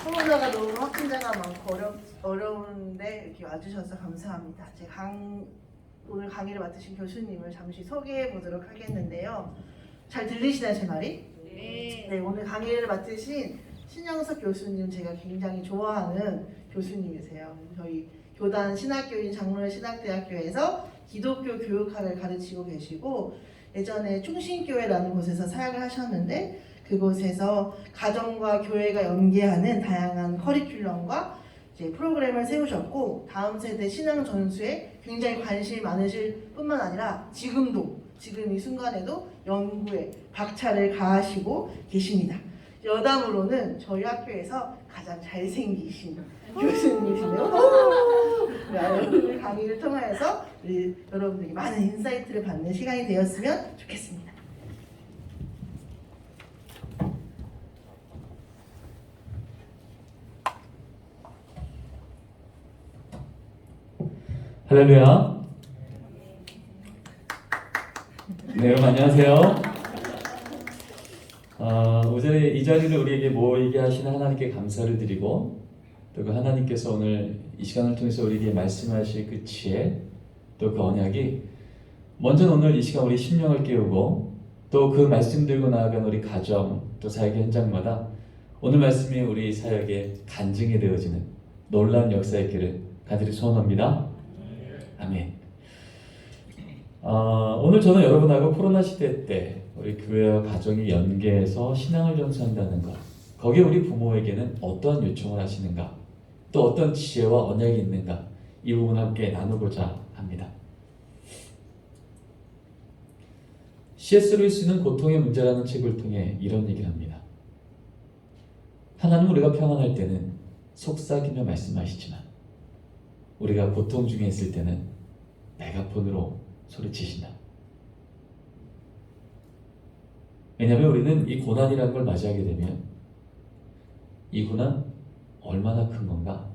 코로나가 너무 확진자가 많고 어려운데 이렇게 와주셔서 감사합니다. 오늘 강의를 맡으신 교수님을 잠시 소개해 보도록 하겠는데요. 잘 들리시나요, 제 말이? 네, 오늘 강의를 맡으신 신영석 교수님 제가 굉장히 좋아하는 교수님이세요. 저희 교단 신학교인 장로회 신학대학교에서 기독교 교육학을 가르치고 계시고 예전에 충신교회라는 곳에서 사역을 하셨는데 그곳에서 가정과 교회가 연계하는 다양한 커리큘럼과 이제 프로그램을 세우셨고 다음 세대 신앙 전수에 굉장히 관심이 많으실 뿐만 아니라 지금 이 순간에도 연구에 박차를 가하시고 계십니다. 여담으로는 저희 학교에서 가장 잘생기신 교수님이시네요. 오늘 강의를 통해서 우리 여러분들이 많은 인사이트를 받는 시간이 되었으면 좋겠습니다. 할렐루야. 네, 여러분 안녕하세요. 오전에 이 자리를 우리에게 모이게 하신 하나님께 감사를 드리고 또 그 하나님께서 오늘 이 시간을 통해서 우리에게 말씀하실 그 지혜 또 그 언약이 먼저 오늘 이 시간 우리 심령을 깨우고 또 그 말씀 들고 나아간 우리 가정 또 사역의 현장마다 오늘 말씀이 우리 사역의 간증이 되어지는 놀라운 역사의 있기를 간절히 소원합니다. 아멘. 오늘 저는 여러분하고 코로나 시대 때 우리 교회와 가정이 연계해서 신앙을 전수한다는 것, 거기에 우리 부모에게는 어떠한 요청을 하시는가, 또 어떤 지혜와 언약이 있는가, 이 부분을 함께 나누고자 합니다. C.S. 루이스는 고통의 문제라는 책을 통해 이런 얘기를 합니다. 하나님은 우리가 평안할 때는 속삭이며 말씀하시지만 우리가 고통 중에 있을 때는 메가폰으로 소리치신다. 왜냐하면 우리는 이 고난이라는 걸 맞이하게 되면 이 고난 얼마나 큰 건가?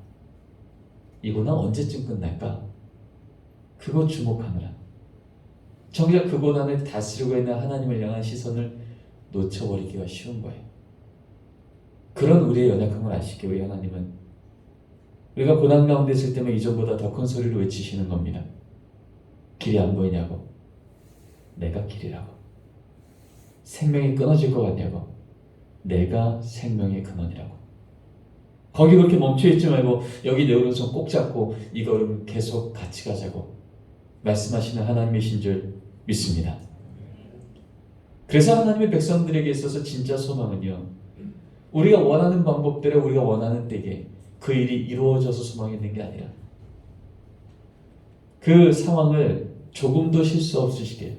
이 고난 언제쯤 끝날까? 그거 주목하느라 정작 그 고난을 다스리고 있는 하나님을 향한 시선을 놓쳐버리기가 쉬운 거예요. 그런 우리의 연약함을 아시기에 우리 하나님은 우리가 고난 가운데 있을 때면 이전보다 더 큰 소리로 외치시는 겁니다. 길이 안 보이냐고? 내가 길이라고. 생명이 끊어질 것 같냐고? 내가 생명의 근원이라고. 거기 그렇게 멈춰있지 말고 여기 내 오른손 꼭 잡고 이 걸음 계속 같이 가자고 말씀하시는 하나님이신 줄 믿습니다. 그래서 하나님의 백성들에게 있어서 진짜 소망은요, 우리가 원하는 방법대로 우리가 원하는 때에 그 일이 이루어져서 소망이 있는 게 아니라 그 상황을 조금도 실수 없으시게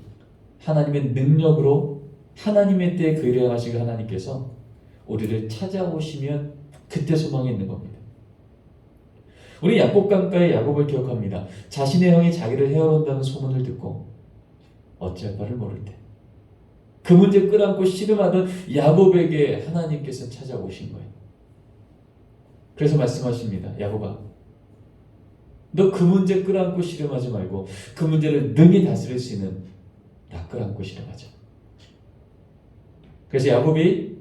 하나님의 능력으로 하나님의 때에 그 일을 행하시고 하나님께서 우리를 찾아오시면 그때 소망이 있는 겁니다. 우리 야곱 강가의 야곱을 기억합니다. 자신의 형이 자기를 헤아른다는 소문을 듣고 어찌할 바를 모를 때 그 문제 끌어안고 씨름하던 야곱에게 하나님께서 찾아오신 거예요. 그래서 말씀하십니다. 야곱아, 너 그 문제 끌어안고 씨름하지 말고 그 문제를 능히 다스릴 수 있는 나 끌어안고 씨름하자. 그래서 야곱이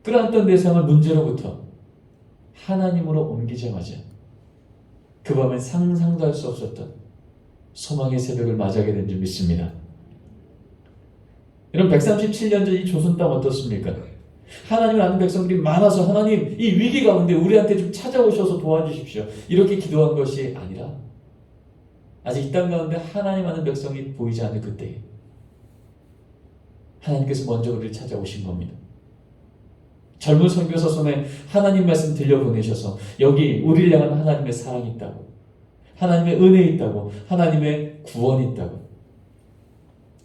끌어안던 대상을 문제로부터 하나님으로 옮기자마자 그 밤에 상상도 할 수 없었던 소망의 새벽을 맞이하게 된 줄 믿습니다. 여러분 137년 전 이 조선 땅 어떻습니까? 하나님을 아는 백성들이 많아서 하나님 이 위기 가운데 우리한테 좀 찾아오셔서 도와주십시오. 이렇게 기도한 것이 아니라 아직 이 땅 가운데 하나님 아는 백성이 보이지 않을 그때에 하나님께서 먼저 우리를 찾아오신 겁니다. 젊은 선교사 손에 하나님 말씀 들려보내셔서 여기 우리를 향한 하나님의 사랑이 있다고, 하나님의 은혜 있다고, 하나님의 구원이 있다고,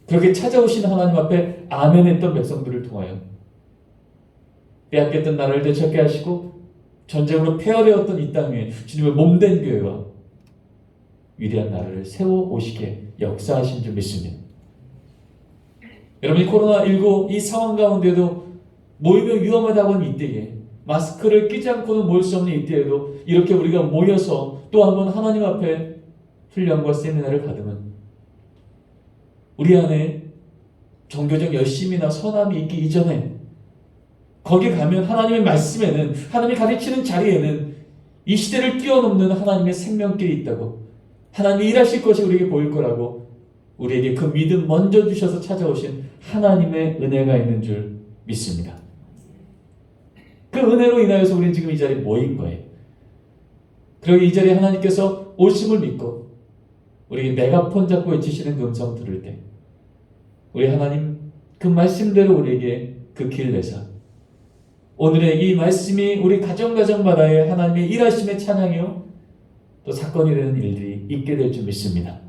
그렇게 찾아오신 하나님 앞에 아멘했던 백성들을 통하여 빼앗겼던 나라를 되찾게 하시고 전쟁으로 폐허되었던 이 땅 위에 주님의 몸된 교회와 위대한 나라를 세워오시게 역사하신 줄 믿습니다. 여러분, 이 코로나19 이 상황 가운데도 모이면 위험하다고 하는 이때에 마스크를 끼지 않고는 모일 수 없는 이때에도 이렇게 우리가 모여서 또 한번 하나님 앞에 훈련과 세미나를 받으면 우리 안에 종교적 열심이나 선함이 있기 이전에 거기 가면 하나님의 말씀에는, 하나님이 가르치는 자리에는 이 시대를 뛰어넘는 하나님의 생명길이 있다고, 하나님이 일하실 것이 우리에게 보일 거라고, 우리에게 그 믿음 먼저 주셔서 찾아오신 하나님의 은혜가 있는 줄 믿습니다. 그 은혜로 인하여서 우리는 지금 이 자리에 모인 거예요. 그리고 이 자리에 하나님께서 오심을 믿고 우리에게 메가폰 잡고 외치시는 그 음성 들을 때, 우리 하나님 그 말씀대로 우리에게 그 길 내사, 오늘의 이 말씀이 우리 가정마다의 하나님의 일하심의 찬양이요 또 사건이 되는 일들이 있게 될 줄 믿습니다.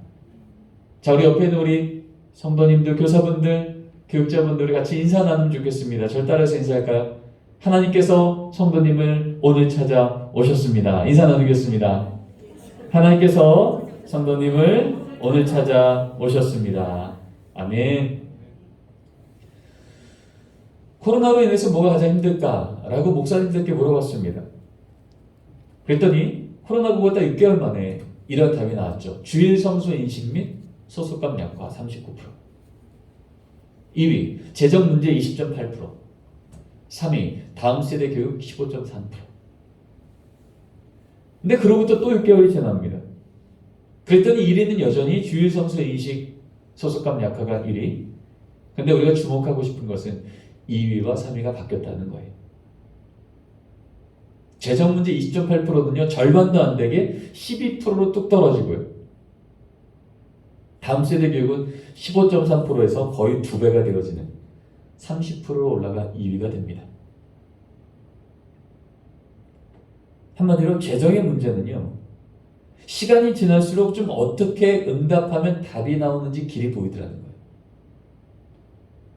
자, 우리 옆에 있는 우리 성도님들, 교사분들, 교육자분들 같이 인사 나누면 좋겠습니다. 절 따라서 인사할까요? 하나님께서 성도님을 오늘 찾아오셨습니다. 인사 나누겠습니다. 하나님께서 성도님을 오늘 찾아오셨습니다. 아멘. 코로나로 인해서 뭐가 가장 힘들까라고 목사님들께 물어봤습니다. 그랬더니 코로나 보고 딱 6개월 만에 이런 답이 나왔죠. 주일 성수 인식 및 소속감 약화 39%. 2위 재정 문제 20.8%. 3위 다음 세대 교육 15.3%. 근데 그로부터 또 6개월이 지납니다. 그랬더니 1위는 여전히 주일 성수 인식 소속감 약화가 1위. 근데 우리가 주목하고 싶은 것은 2위와 3위가 바뀌었다는 거예요. 재정 문제 20.8%는요 절반도 안 되게 12%로 뚝 떨어지고요. 다음 세대 교육은 15.3%에서 거의 2배가 되어지는 30%로 올라가 2위가 됩니다. 한마디로 재정의 문제는요, 시간이 지날수록 좀 어떻게 응답하면 답이 나오는지 길이 보이더라는 거예요.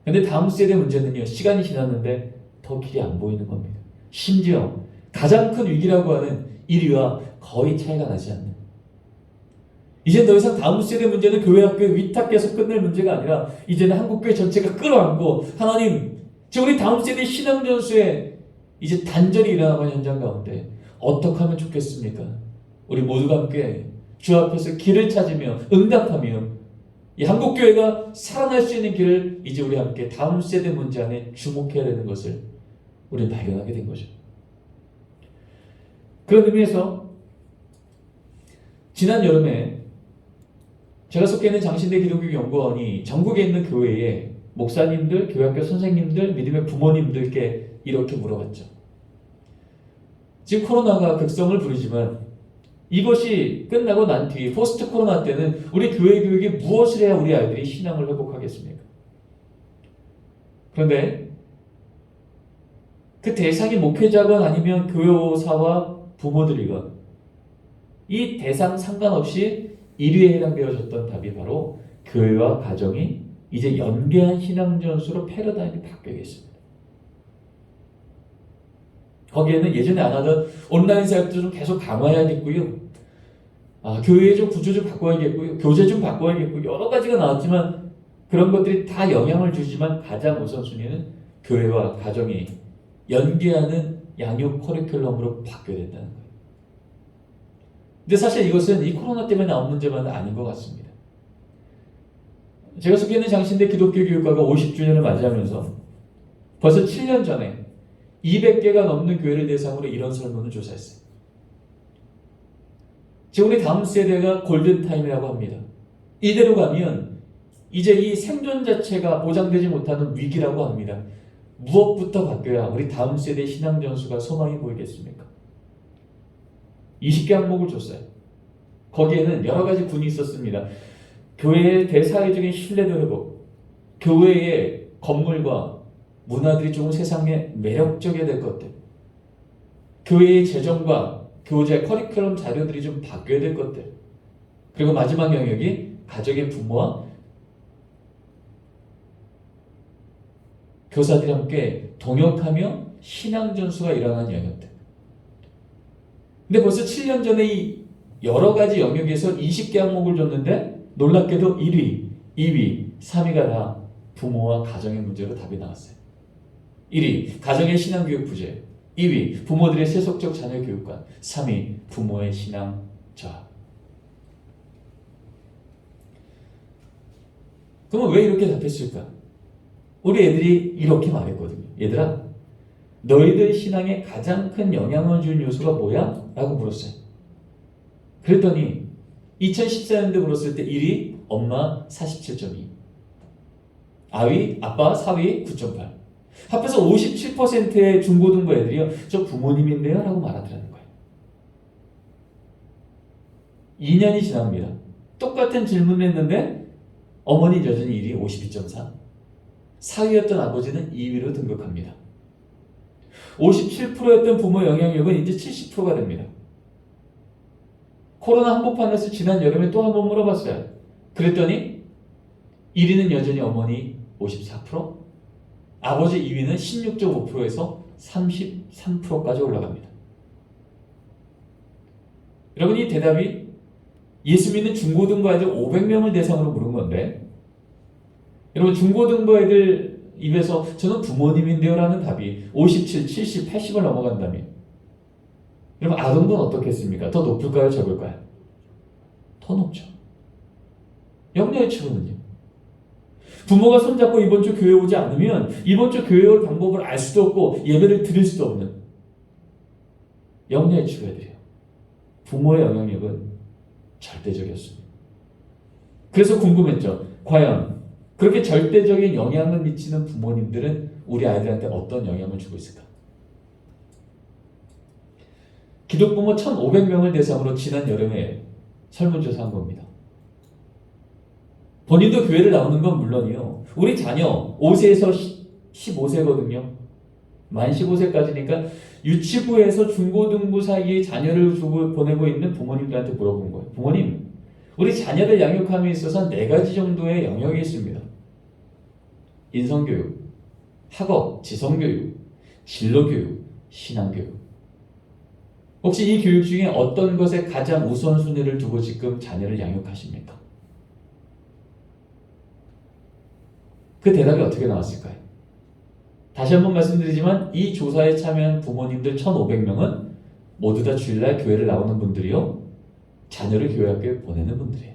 근데 다음 세대 문제는요, 시간이 지났는데 더 길이 안 보이는 겁니다. 심지어 가장 큰 위기라고 하는 1위와 거의 차이가 나지 않는, 이제 더 이상 다음 세대 문제는 교회 학교에 위탁해서 끝낼 문제가 아니라 이제는 한국교회 전체가 끌어안고, 하나님, 지금 우리 다음 세대 신앙 전수에 이제 단절이 일어나는 현장 가운데 어떻게 하면 좋겠습니까? 우리 모두가 함께 주 앞에서 길을 찾으며 응답하며 이 한국교회가 살아날 수 있는 길을 이제 우리 함께 다음 세대 문제 안에 주목해야 되는 것을 우리는 발견하게 된 거죠. 그런 의미에서 지난 여름에 제가 속해 있는 장신대 기독교연구원이 전국에 있는 교회에 목사님들, 교회학교 선생님들, 믿음의 부모님들께 이렇게 물어봤죠. 지금 코로나가 극성을 부리지만 이것이 끝나고 난 뒤 포스트 코로나 때는 우리 교회 교육이 무엇을 해야 우리 아이들이 신앙을 회복하겠습니까? 그런데 그 대상이 목회자건 아니면 교사와 부모들이건 이 대상 상관없이 1위에 해당되어졌던 답이 바로 교회와 가정이 이제 연계한 신앙 전수로 패러다임이 바뀌겠습니다. 거기에는 예전에 안 하던 온라인 사역도 좀 계속 강화해야겠고요. 교회의 좀 구조 좀 바꿔야겠고요. 교재 좀 바꿔야겠고 여러 가지가 나왔지만 그런 것들이 다 영향을 주지만 가장 우선순위는 교회와 가정이 연계하는 양육 커리큘럼으로 바뀌어야 된다는 거예요. 근데 사실 이것은 이 코로나 때문에 나온 문제만은 아닌 것 같습니다. 제가 속해 있는 장신대 기독교 교육과가 50주년을 맞이하면서 벌써 7년 전에 200개가 넘는 교회를 대상으로 이런 설문을 조사했어요. 지금 우리 다음 세대가 골든타임이라고 합니다. 이대로 가면 이제 이 생존 자체가 보장되지 못하는 위기라고 합니다. 무엇부터 바뀌어야 우리 다음 세대 신앙 전수가 소망이 보이겠습니까? 20개 항목을 줬어요. 거기에는 여러 가지 군이 있었습니다. 교회의 대사회적인 신뢰도 회복, 교회의 건물과 문화들이 조금 세상에 매력적이어야 될 것들, 교회의 재정과 교재, 커리큘럼 자료들이 좀 바뀌어야 될 것들, 그리고 마지막 영역이 가족의 부모와 교사들이 함께 동역하며 신앙 전수가 일어나는 영역들. 근데 벌써 7년 전에 이 여러 가지 영역에서 20개 항목을 줬는데 놀랍게도 1위, 2위, 3위가 다 부모와 가정의 문제로 답이 나왔어요. 1위, 가정의 신앙교육 부재. 2위, 부모들의 세속적 자녀 교육관. 3위, 부모의 신앙 저하. 그러면 왜 이렇게 답했을까? 우리 애들이 이렇게 말했거든요. 얘들아, 너희들 신앙에 가장 큰 영향을 준 요소가 뭐야? 라고 물었어요. 그랬더니 2014년도 물었을 때 1위 엄마 47.2, 아빠 4위 9.8. 합해서 57%의 중고등부 애들이요, 저 부모님인데요 라고 말하더라는 거예요. 2년이 지납니다. 똑같은 질문을 했는데 어머니는 여전히 1위 52.4, 4위였던 아버지는 2위로 등극합니다. 57%였던 부모 영향력은 이제 70%가 됩니다. 코로나 한복판에서 지난 여름에 또 한 번 물어봤어요. 그랬더니 1위는 여전히 어머니 54%, 아버지 2위는 16.5%에서 33%까지 올라갑니다. 여러분, 이 대답이 예수 믿는 중고등부 아이들 500명을 대상으로 물은 건데, 여러분, 중고등부 아이들 입에서 저는 부모님인데요 라는 답이 57, 70, 80을 넘어간다면 여러분, 아동부는 어떻겠습니까? 더 높을까요? 적을까요? 더 높죠. 영녀의 추구는요, 부모가 손잡고 이번 주 교회 오지 않으면 이번 주 교회 올 방법을 알 수도 없고 예배를 드릴 수도 없는 영녀의 추구애들이에요. 부모의 영향력은 절대적이었습니다. 그래서 궁금했죠. 과연 그렇게 절대적인 영향을 미치는 부모님들은 우리 아이들한테 어떤 영향을 주고 있을까? 기독부모 1,500명을 대상으로 지난 여름에 설문조사한 겁니다. 본인도 교회를 나오는 건 물론이요, 우리 자녀 5세에서 15세거든요. 만 15세까지니까 유치부에서 중고등부 사이에 자녀를 두고 보내고 있는 부모님들한테 물어본 거예요. 부모님, 우리 자녀들 양육함에 있어서 한 4가지 정도의 영역이 있습니다. 인성교육, 학업, 지성교육, 진로교육, 신앙교육. 혹시 이 교육 중에 어떤 것에 가장 우선순위를 두고 지금 자녀를 양육하십니까? 그 대답이 어떻게 나왔을까요? 다시 한번 말씀드리지만 이 조사에 참여한 부모님들 1,500명은 모두 다 주일날 교회를 나오는 분들이요, 자녀를 교회 학교에 보내는 분들이에요.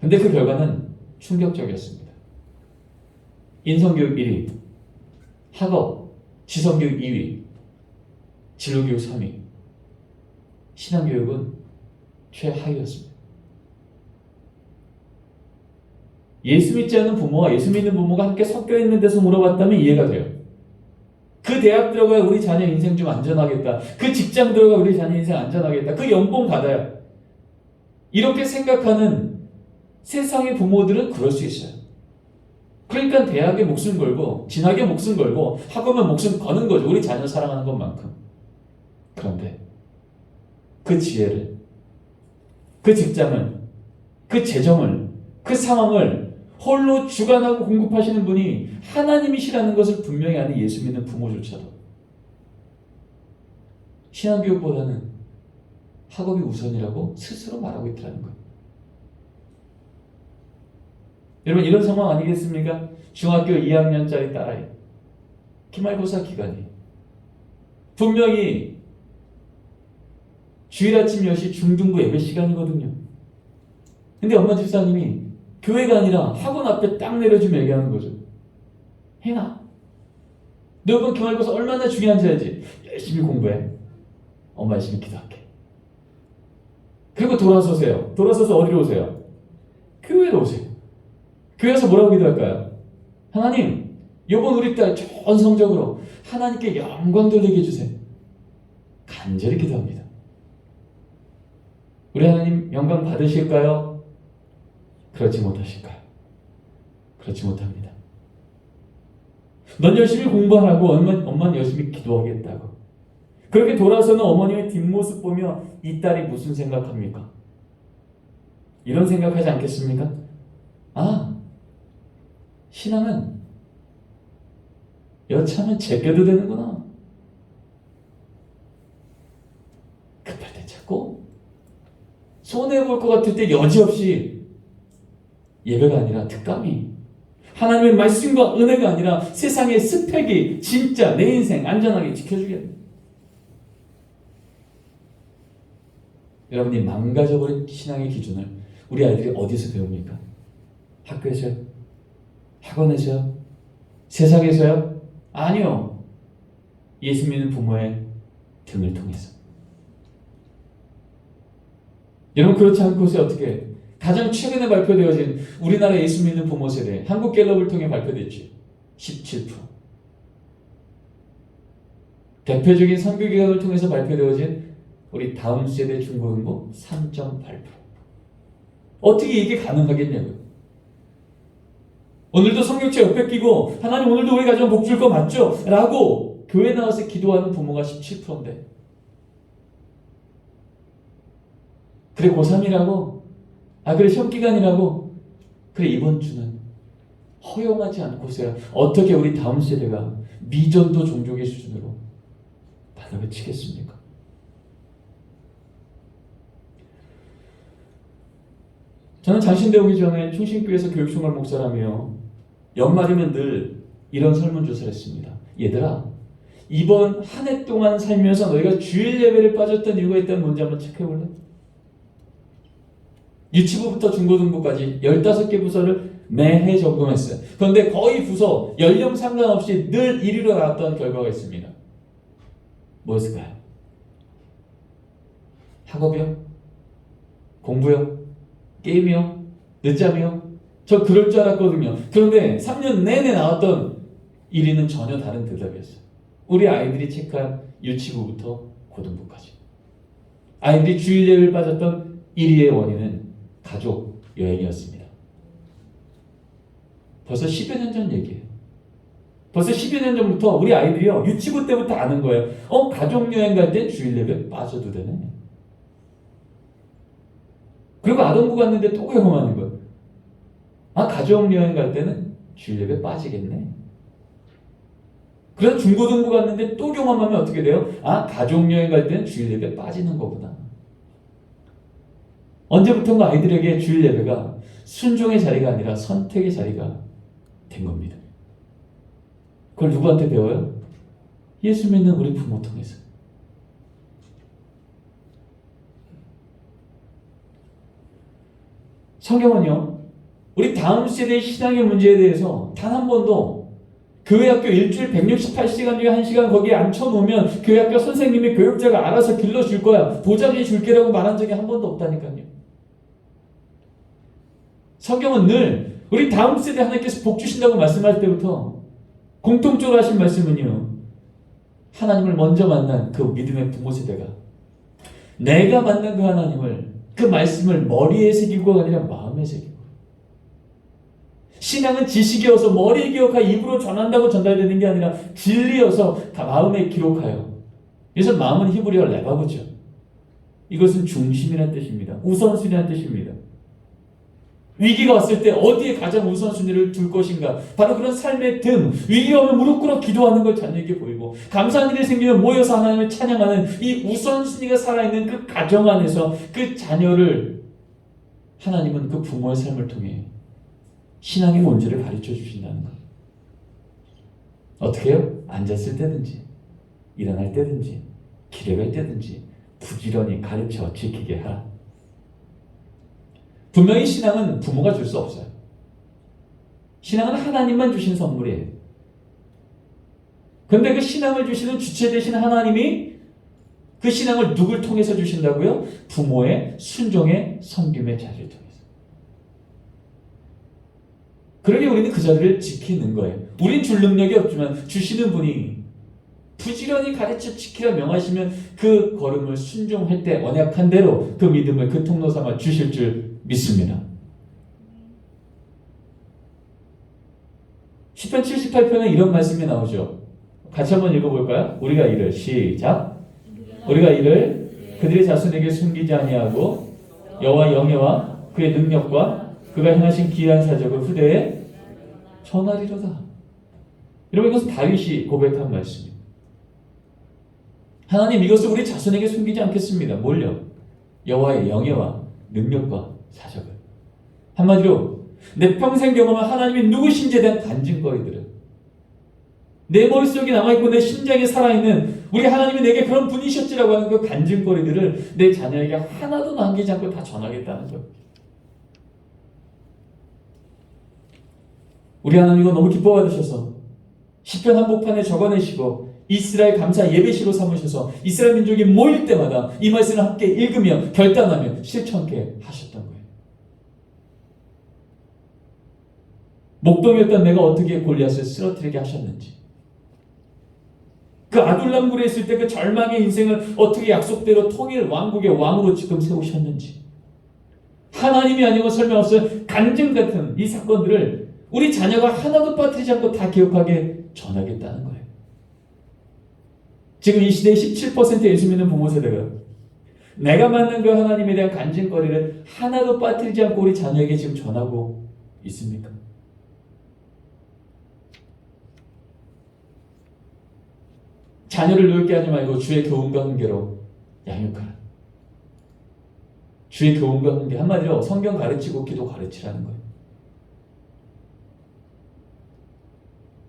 근데 그 결과는 충격적이었습니다. 인성교육 1위, 학업, 지성교육 2위, 진로교육 3위, 신앙교육은 최하위였습니다. 예수 믿지 않는 부모와 예수 믿는 부모가 함께 섞여 있는 데서 물어봤다면 이해가 돼요. 그 대학 들어가야 우리 자녀 인생 좀 안전하겠다, 그 직장 들어가 우리 자녀 인생 안전하겠다, 그 연봉 받아야, 이렇게 생각하는 세상의 부모들은 그럴 수 있어요. 그러니까 대학에 목숨 걸고 진학에 목숨 걸고 학업에 목숨 거는 거죠, 우리 자녀 사랑하는 것만큼. 그런데 그 지혜를, 그 직장을, 그 재정을, 그 상황을 홀로 주관하고 공급하시는 분이 하나님이시라는 것을 분명히 아는 예수 믿는 부모조차도 신앙교육보다는 학업이 우선이라고 스스로 말하고 있더라는 거예요. 여러분, 이런 상황 아니겠습니까? 중학교 2학년짜리 딸아이, 기말고사 기간이 분명히 주일 아침 10시 중등부 예배 시간이거든요. 근데 엄마 집사님이 교회가 아니라 학원 앞에 딱 내려주면 얘기하는 거죠. 혜나, 너 이번 기말고사 얼마나 중요한지 알지? 열심히 공부해. 엄마 열심히 기도할게. 그리고 돌아서세요. 돌아서서 어디로 오세요? 교회로 오세요. 교회에서 뭐라고 기도할까요? 하나님, 이번 우리 딸 좋은 성적으로 하나님께 영광 돌리게 해주세요. 간절히 기도합니다. 우리 하나님 영광 받으실까요? 그렇지 못하실까요? 그렇지 못합니다. 넌 열심히 공부하라고, 엄마는 열심히 기도하겠다고. 그렇게 돌아서는 어머님의 뒷모습 보며 이 딸이 무슨 생각합니까? 이런 생각하지 않겠습니까? 아, 신앙은 여차하면 제껴도 되는구나. 급할 때 찾고, 손해볼 것 같을 때 여지없이, 예배가 아니라 특감이, 하나님의 말씀과 은혜가 아니라 세상의 스펙이 진짜 내 인생 안전하게 지켜주겠네. 여러분이 망가져버린 신앙의 기준을 우리 아이들이 어디서 배웁니까? 학교에서요? 학원에서요? 세상에서요? 아니요. 예수 믿는 부모의 등을 통해서. 여러분 그렇지 않고서 어떻게 가장 최근에 발표되어진 우리나라 예수 믿는 부모 세대 한국갤럽을 통해 발표됐죠. 17%. 대표적인 선교기관을 통해서 발표되어진 우리 다음 세대 중고등부 3.8%. 어떻게 이게 가능하겠냐고요. 오늘도 성경책 옆에 끼고 하나님 오늘도 우리 가정 복 줄 거 맞죠? 라고 교회 나와서 기도하는 부모가 17%인데 그래 고3이라고 그래 시험기간이라고 그래 이번 주는 허용하지 않고서야 어떻게 우리 다음 세대가 미전도 종족의 수준으로 바닥을 치겠습니까? 저는 장신대 오기 전에 충신교회에서 교육생활 목사라며 연말이면 늘 이런 설문조사를 했습니다. 얘들아 이번 한 해 동안 살면서 너희가 주일 예배를 빠졌던 이유가 있다면 뭔지 한번 체크해볼래? 유치부부터 중고등부까지 15개 부서를 매해 점검했어요. 그런데 거의 부서 연령 상관없이 늘 1위로 나왔던 결과가 있습니다. 뭐였을까요? 학업이요? 공부요? 게임이요? 늦잠이요? 저 그럴 줄 알았거든요. 그런데 3년 내내 나왔던 1위는 전혀 다른 대답이었어요. 우리 아이들이 체크한 유치부부터 고등부까지. 아이들이 주일 예배를 빠졌던 1위의 원인은 가족 여행이었습니다. 벌써 10여 년 전 얘기예요. 벌써 10여 년 전부터 우리 아이들이요 유치부 때부터 아는 거예요. 가족 여행 갈 땐 주일 예배 빠져도 되네. 그리고 아동부 갔는데 또 경험하는 거예요. 가족 여행 갈 때는 주일 예배 빠지겠네. 그래서 중고등부 갔는데 또 경험하면 어떻게 돼요? 가족 여행 갈 때는 주일 예배 빠지는 거구나. 언제부턴가 아이들에게 주일 예배가 순종의 자리가 아니라 선택의 자리가 된 겁니다. 그걸 누구한테 배워요? 예수 믿는 우리 부모 통해서. 성경은요, 우리 다음 세대의 신앙의 문제에 대해서 단 한 번도 교회 학교 일주일 168시간 중에 1시간 거기에 앉혀놓으면 교회 학교 선생님이 교육자가 알아서 길러줄 거야. 보장해 줄게라고 말한 적이 한 번도 없다니까요. 성경은 늘 우리 다음 세대 하나님께서 복 주신다고 말씀할 때부터 공통적으로 하신 말씀은요. 하나님을 먼저 만난 그 믿음의 부모 세대가 내가 만난 그 하나님을 그 말씀을 머리에 새기고가 아니라 마음에 새기고 신앙은 지식이어서 머리에 기억하여 입으로 전한다고 전달되는 게 아니라 진리여서 마음에 기록하여 그래서 마음은 히브리어 레바브죠. 이것은 중심이라는 뜻입니다. 우선순위라는 뜻입니다. 위기가 왔을 때 어디에 가장 우선순위를 둘 것인가 바로 그런 삶의 등 위기가 오면 무릎 꿇어 기도하는 걸 자녀에게 보이고 감사한 일이 생기면 모여서 하나님을 찬양하는 이 우선순위가 살아있는 그 가정 안에서 그 자녀를 하나님은 그 부모의 삶을 통해 신앙의 본질을 가르쳐 주신다는 것. 어떻게 해요? 앉았을 때든지 일어날 때든지 길에 갈 때든지 부지런히 가르쳐 지키게 하라. 분명히 신앙은 부모가 줄 수 없어요. 신앙은 하나님만 주신 선물이에요. 그런데 그 신앙을 주시는 주체 되신 하나님이 그 신앙을 누굴 통해서 주신다고요? 부모의 순종의 섬김의 자리를 통해서. 그러니 우리는 그 자리를 지키는 거예요. 우린 줄 능력이 없지만 주시는 분이 부지런히 가르쳐 지키라 명하시면 그 걸음을 순종할 때 언약한 대로 그 믿음을 그 통로 삼아 주실 줄 믿습니다. 시편 78편에 이런 말씀이 나오죠. 같이 한번 읽어볼까요? 우리가 이를 시작. 우리가 이를 그들의 자손에게 숨기지 아니하고 여호와 영예와 그의 능력과 그가 행하신 기이한 사적을 후대에 전하리로다. 여러분 이것은 다윗이 고백한 말씀입니다. 하나님 이것을 우리 자손에게 숨기지 않겠습니다. 뭘요? 여호와의 영예와 능력과 사적을. 한마디로 내 평생 경험한 하나님이 누구신지에 대한 간증거리들을 내 머릿속에 남아있고 내 심장에 살아있는 우리 하나님이 내게 그런 분이셨지라고 하는 그 간증거리들을 내 자녀에게 하나도 남기지 않고 다 전하겠다는 거예요. 우리 하나님 이거 너무 기뻐 받으셔서 시편 한복판에 적어내시고 이스라엘 감사 예배시로 삼으셔서 이스라엘 민족이 모일 때마다 이 말씀을 함께 읽으며 결단하며 실천케 하셨던 거예요. 목동이었던 내가 어떻게 골리앗을 쓰러뜨리게 하셨는지, 그 아둘람굴에 있을 때 그 절망의 인생을 어떻게 약속대로 통일 왕국의 왕으로 지금 세우셨는지, 하나님이 아니고 설명없어요. 간증 같은 이 사건들을 우리 자녀가 하나도 빠뜨리지 않고 다 기억하게 전하겠다는 거예요. 지금 이 시대의 17% 예수 믿는 부모 세대가 내가 만난 그 하나님에 대한 간증거리를 하나도 빠뜨리지 않고 우리 자녀에게 지금 전하고 있습니까? 자녀를 놀게 하지 말고 주의 교훈과 훈계로 양육하라. 주의 교훈과 훈계, 한마디로 성경 가르치고 기도 가르치라는 거예요.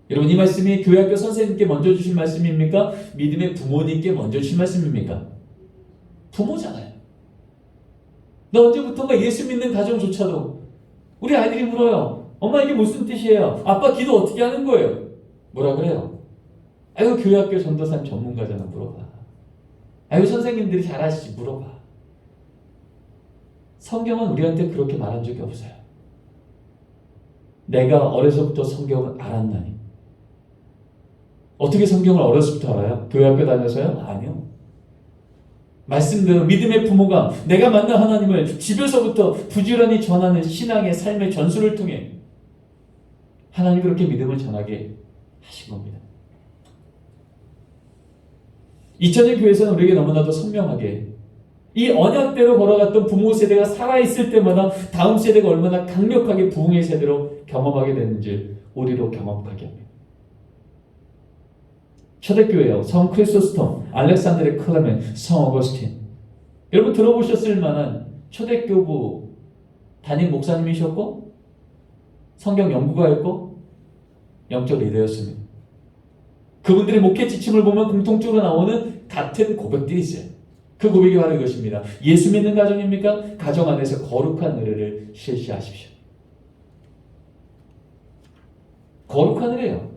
여러분, 이 말씀이 교회학교 선생님께 먼저 주신 말씀입니까? 믿음의 부모님께 먼저 주신 말씀입니까? 부모잖아요. 나 언제부턴가 예수 믿는 가정조차도 우리 아이들이 물어요. 엄마, 이게 무슨 뜻이에요? 아빠, 기도 어떻게 하는 거예요? 뭐라 그래요? 아이고, 교회학교 전도사님 전문가잖아, 물어봐. 아이고, 선생님들이 잘 아시지, 물어봐. 성경은 우리한테 그렇게 말한 적이 없어요. 내가 어려서부터 성경을 알았나니. 어떻게 성경을 어려서부터 알아요? 교회학교 다녀서요? 아니요. 말씀대로 믿음의 부모가 내가 만난 하나님을 집에서부터 부지런히 전하는 신앙의 삶의 전수를 통해 하나님 그렇게 믿음을 전하게 하신 겁니다. 2000년 교회에서는 우리에게 너무나도 선명하게 이 언약대로 걸어갔던 부모 세대가 살아있을 때마다 다음 세대가 얼마나 강력하게 부흥의 세대로 경험하게 됐는지 우리로 경험하게 합니다. 초대교회요. 성 크리소스톰, 알렉산드레 클레멘, 성 어거스틴. 여러분 들어보셨을 만한 초대교부 담임 목사님이셨고 성경 연구가였고 영적 리더였습니다. 그분들의 목회 지침을 보면 공통적으로 나오는 같은 고백들이 있어요. 그 고백이 바로 이것입니다. 예수 믿는 가정입니까? 가정 안에서 거룩한 의례를 실시하십시오. 거룩한 의례요.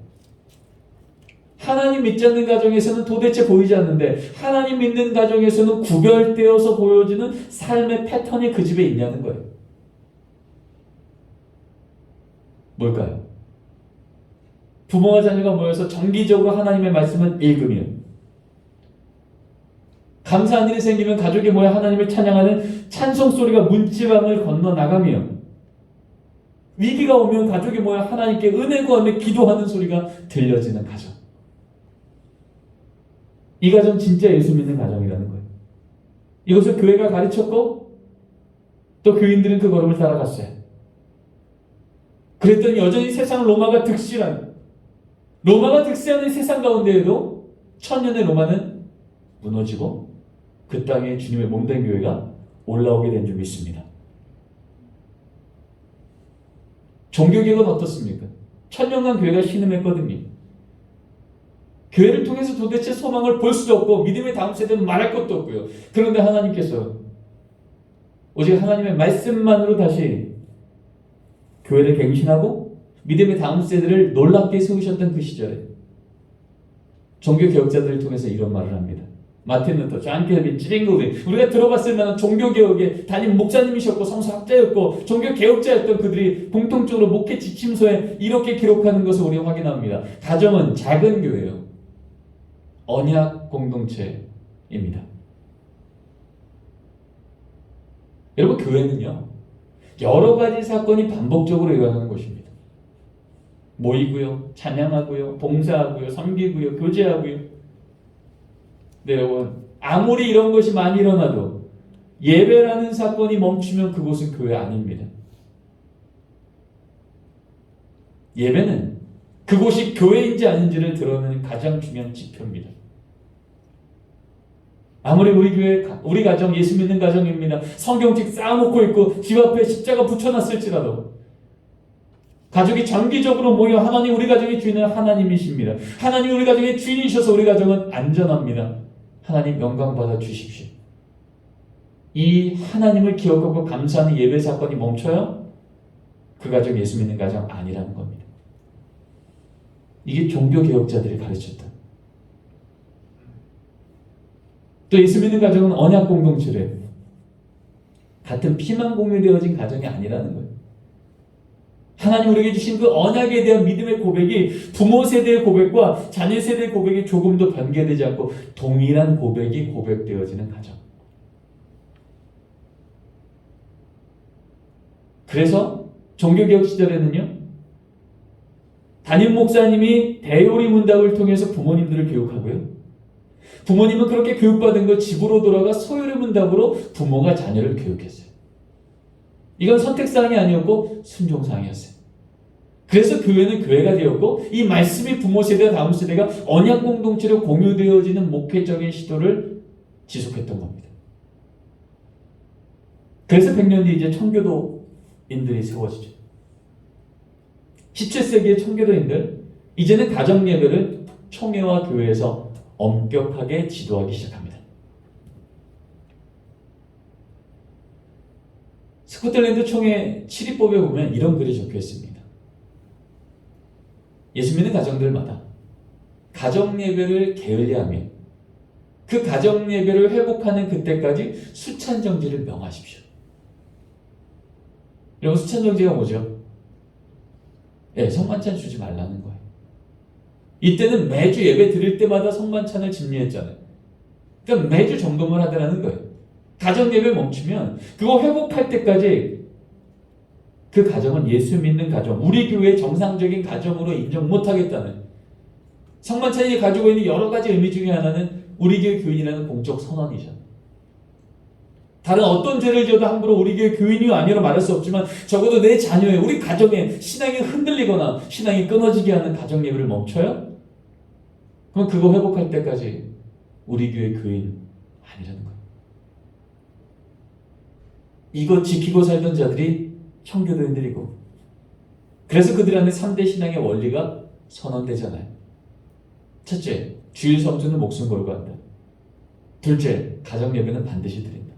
하나님 믿지 않는 가정에서는 도대체 보이지 않는데 하나님 믿는 가정에서는 구별되어서 보여지는 삶의 패턴이 그 집에 있냐는 거예요. 뭘까요? 부모와 자녀가 모여서 정기적으로 하나님의 말씀을 읽으며 감사한 일이 생기면 가족이 모여 하나님을 찬양하는 찬송 소리가 문지방을 건너나가며 위기가 오면 가족이 모여 하나님께 은혜 구하며 기도하는 소리가 들려지는 가정. 이 가정 진짜 예수 믿는 가정이라는 거예요. 이것을 교회가 가르쳤고 또 교인들은 그 걸음을 따라갔어요. 그랬더니 여전히 세상을 로마가 득실한 세상 가운데에도 천년의 로마는 무너지고 그 땅에 주님의 몸된 교회가 올라오게 된 줄 믿습니다. 종교개혁은 어떻습니까? 천년간 교회가 신음했거든요. 교회를 통해서 도대체 소망을 볼 수도 없고 믿음의 다음 세대는 말할 것도 없고요. 그런데 하나님께서 오직 하나님의 말씀만으로 다시 교회를 갱신하고 믿음의 다음 세대를 놀랍게 세우셨던 그 시절에 종교개혁자들을 통해서 이런 말을 합니다. 마틴 루터, 존 켈빈, 찌링글리, 우리가 들어봤을 만한 종교개혁의 담임 목사님이셨고 성서학자였고 종교개혁자였던 그들이 공통적으로 목회 지침서에 이렇게 기록하는 것을 우리가 확인합니다. 가정은 작은 교회예요. 언약 공동체입니다. 여러분, 교회는요 여러 가지 사건이 반복적으로 일어나는 것입니다. 모이고요, 찬양하고요, 봉사하고요, 섬기고요, 교제하고요. 네, 여러분, 아무리 이런 것이 많이 일어나도 예배라는 사건이 멈추면 그곳은 교회 아닙니다. 예배는 그곳이 교회인지 아닌지를 드러내는 가장 중요한 지표입니다. 아무리 우리 가정 예수 믿는 가정입니다. 성경책 쌓아놓고 있고 집 앞에 십자가 붙여놨을지라도 가족이 장기적으로 모여 하나님 우리 가정의 주인은 하나님이십니다. 하나님 우리 가정의 주인이셔서 우리 가정은 안전합니다. 하나님 영광 받아 주십시오. 이 하나님을 기억하고 감사하는 예배 사건이 멈춰요? 그 가정 예수 믿는 가정 아니라는 겁니다. 이게 종교개혁자들이 가르쳤던 또 예수 믿는 가정은 언약 공동체래요. 같은 피만 공유되어진 가정이 아니라는 거예요. 하나님 우리에게 주신 그 언약에 대한 믿음의 고백이 부모 세대의 고백과 자녀 세대의 고백이 조금도 변개되지 않고 동일한 고백이 고백되어지는 가정. 그래서 종교개혁 시절에는요, 담임 목사님이 대요리 문답을 통해서 부모님들을 교육하고요, 부모님은 그렇게 교육받은 걸 집으로 돌아가 소요리 문답으로 부모가 자녀를 교육했어요. 이건 선택사항이 아니었고 순종사항이었어요. 그래서 교회는 교회가 되었고 이 말씀이 부모 세대와 다음 세대가 언약 공동체로 공유되어지는 목회적인 시도를 지속했던 겁니다. 그래서 100년 뒤 이제 청교도인들이 세워지죠. 17세기의 청교도인들, 이제는 가정 예배를 총회와 교회에서 엄격하게 지도하기 시작합니다. 스코틀랜드 총회 7입법에 보면 이런 글이 적혀 있습니다. 예수 믿는 가정들마다 가정 예배를 게을리하며 그 가정 예배를 회복하는 그때까지 수찬 정지를 명하십시오. 여러분, 수찬 정지가 뭐죠? 성만찬 주지 말라는 거예요. 이때는 매주 예배 드릴 때마다 성만찬을 집례했잖아요. 그러니까 매주 점검을 하더라는 거예요. 가정 예배 멈추면 그거 회복할 때까지 그 가정은 예수 믿는 가정, 우리 교회의 정상적인 가정으로 인정 못하겠다는, 성만찬이 가지고 있는 여러 가지 의미 중에 하나는 우리 교회 교인이라는 공적 선언이죠. 다른 어떤 죄를 지어도 함부로 우리 교회 교인이 아니라 말할 수 없지만 적어도 내 자녀의, 우리 가정의 신앙이 흔들리거나 신앙이 끊어지게 하는 가정 예배를 멈춰요? 그럼 그거 회복할 때까지 우리 교회 교인 아니라는 거예요. 이거 지키고 살던 자들이 청교도인들이고, 그래서 그들 안에 3대 신앙의 원리가 선언되잖아요. 첫째, 주일 성수는 목숨 걸고 한다. 둘째, 가정 예배는 반드시 드린다.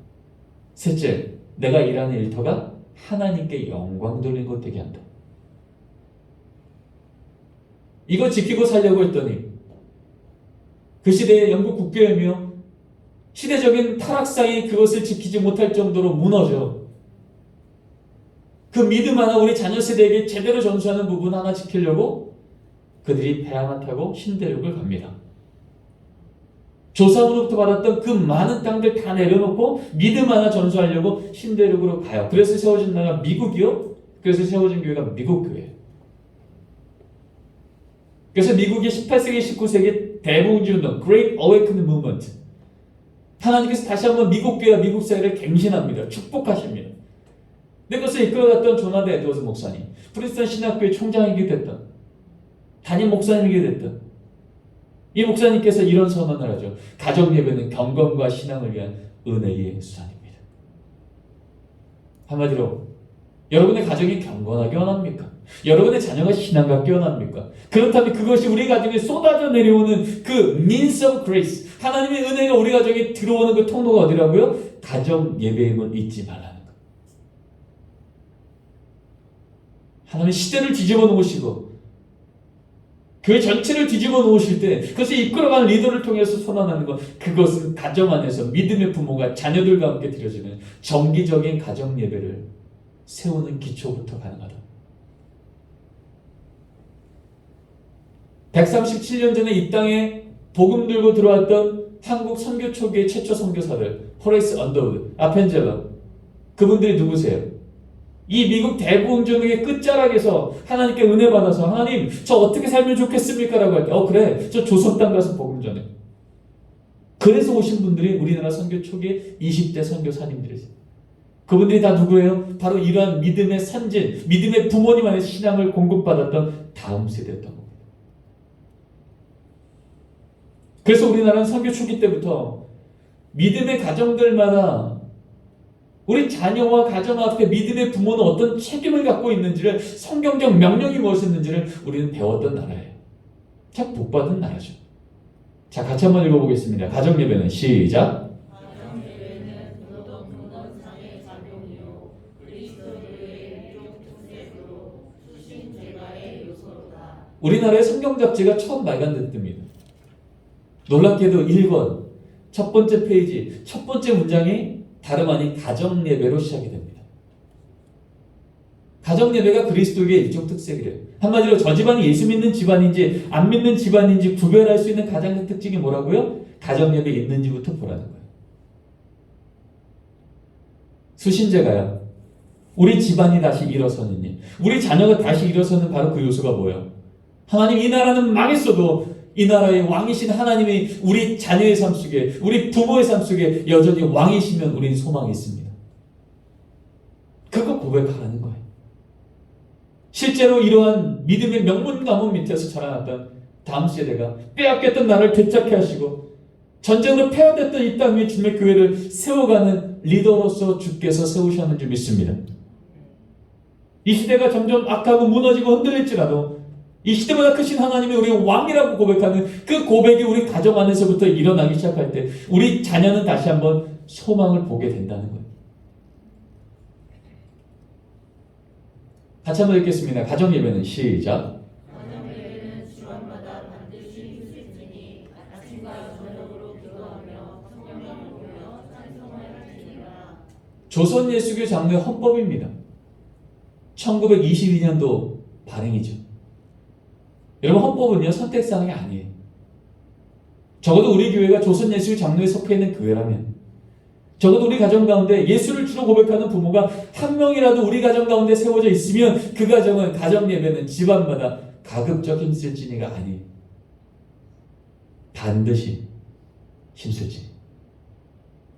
셋째, 내가 일하는 일터가 하나님께 영광 돌리는 것 되게 한다. 이거 지키고 살려고 했더니 그 시대의 영국 국교회며 시대적인 타락상이 그것을 지키지 못할 정도로 무너져. 그 믿음 하나, 우리 자녀 세대에게 제대로 전수하는 부분 하나 지키려고 그들이 배 하나 타고 신대륙을 갑니다. 조상으로부터 받았던 그 많은 땅들 다 내려놓고 믿음 하나 전수하려고 신대륙으로 가요. 그래서 세워진 나라가 미국이요. 그래서 세워진 교회가 미국 교회예요. 그래서 미국이 18세기, 19세기 대복음주운동, Great Awakening Movement, 하나님께서 다시 한번 미국 교회와 미국 사회를 갱신합니다. 축복하십니다. 그것을 이끌어갔던 조나단 에드워즈 목사님, 프린스턴 신학교의 총장이기도 됐던, 담임 목사님이기도 됐던 이 목사님께서 이런 선언을 하죠. 가정 예배는 경건과 신앙을 위한 은혜의 수단입니다. 한마디로 여러분의 가정이 경건하게 원합니까? 여러분의 자녀가 신앙답게 원합니까? 그렇다면 그것이 우리 가정에 쏟아져 내려오는 그 means of grace, 하나님의 은혜가 우리 가정에 들어오는 그 통로가 어디라고요? 가정 예배임을 잊지 말라는 것. 하나님 시대를 뒤집어 놓으시고 교회 전체를 뒤집어 놓으실 때 그것을 이끌어가는 리더를 통해서 선언하는 것, 그것은 가정 안에서 믿음의 부모가 자녀들과 함께 드려지는 정기적인 가정 예배를 세우는 기초부터 가능하다. 137년 전에 이 땅에 복음 들고 들어왔던 한국 선교 초기의 최초 선교사들, 호레이스 언더우드, 아펜젤러, 그분들이 누구세요? 이 미국 대복음주의의 끝자락에서 하나님께 은혜 받아서 하나님 저 어떻게 살면 좋겠습니까? 라고 할 때 그래 저 조선 땅 가서 복음 전해. 그래서 오신 분들이 우리나라 선교 초기의 20대 선교사님들이세요. 그분들이 다 누구예요? 바로 이러한 믿음의 선진, 믿음의 부모님 안에서 신앙을 공급받았던 다음 세대였던 겁니다. 그래서 우리나라는 선교 초기 때부터 믿음의 가정들마다 우리 자녀와 가정 앞에 믿음의 부모는 어떤 책임을 갖고 있는지를, 성경적 명령이 무엇이었는지를 우리는 배웠던 나라예요. 참 복받은 나라죠. 자, 같이 한번 읽어보겠습니다. 가정 예배는 시작. 가정 예배는 모든 근원상의 작용이요 그리스도의 유족 특색으로 수신 제가의 요소로다. 우리나라의 성경 잡지가 처음 발간됐답니다. 놀랍게도 1권 첫 번째 페이지, 첫 번째 문장이 다름 아닌 가정 예배로 시작이 됩니다. 가정 예배가 그리스도의 일종 특색이래요. 한마디로 저 집안이 예수 믿는 집안인지 안 믿는 집안인지 구별할 수 있는 가장 큰 특징이 뭐라고요? 가정 예배 있는지부터 보라는 거예요. 수신제가요. 우리 집안이 다시 일어서는 일, 우리 자녀가 다시 일어서는 바로 그 요소가 뭐예요? 하나님, 이 나라는 망했어도 이 나라의 왕이신 하나님이 우리 자녀의 삶 속에, 우리 부모의 삶 속에 여전히 왕이시면 우리는 소망이 있습니다. 그거 고백하라는 거예요. 실제로 이러한 믿음의 명문 가문 밑에서 자라났던 다음 세대가 빼앗겼던 나라를 되찾게 하시고 전쟁으로 폐허됐던 이 땅 위에 주님의 교회를 세워가는 리더로서 주께서 세우셨는 줄 믿습니다. 이 시대가 점점 악하고 무너지고 흔들릴지라도 이 시대보다 크신 하나님이 우리의 왕이라고 고백하는 그 고백이 우리 가정 안에서부터 일어나기 시작할 때 우리 자녀는 다시 한번 소망을 보게 된다는 거예요. 같이 한번 읽겠습니다. 가정 예배는 시작. 가정 예배는 주간마다 반드시 휴식지니 아침과 저녁으로 기도하며 성경을 보며 찬송을 할지니라. 조선 예수교 장로의 헌법입니다. 1922년도 발행이죠. 여러분, 헌법은요 선택사항이 아니에요. 적어도 우리 교회가 조선 예수교 장로에 속해 있는 교회라면, 적어도 우리 가정 가운데 예수를 주로 고백하는 부모가 한 명이라도 우리 가정 가운데 세워져 있으면 그 가정은, 가정 예배는 집안마다 가급적 힘쓸지니가 아니에요. 반드시 힘쓸지.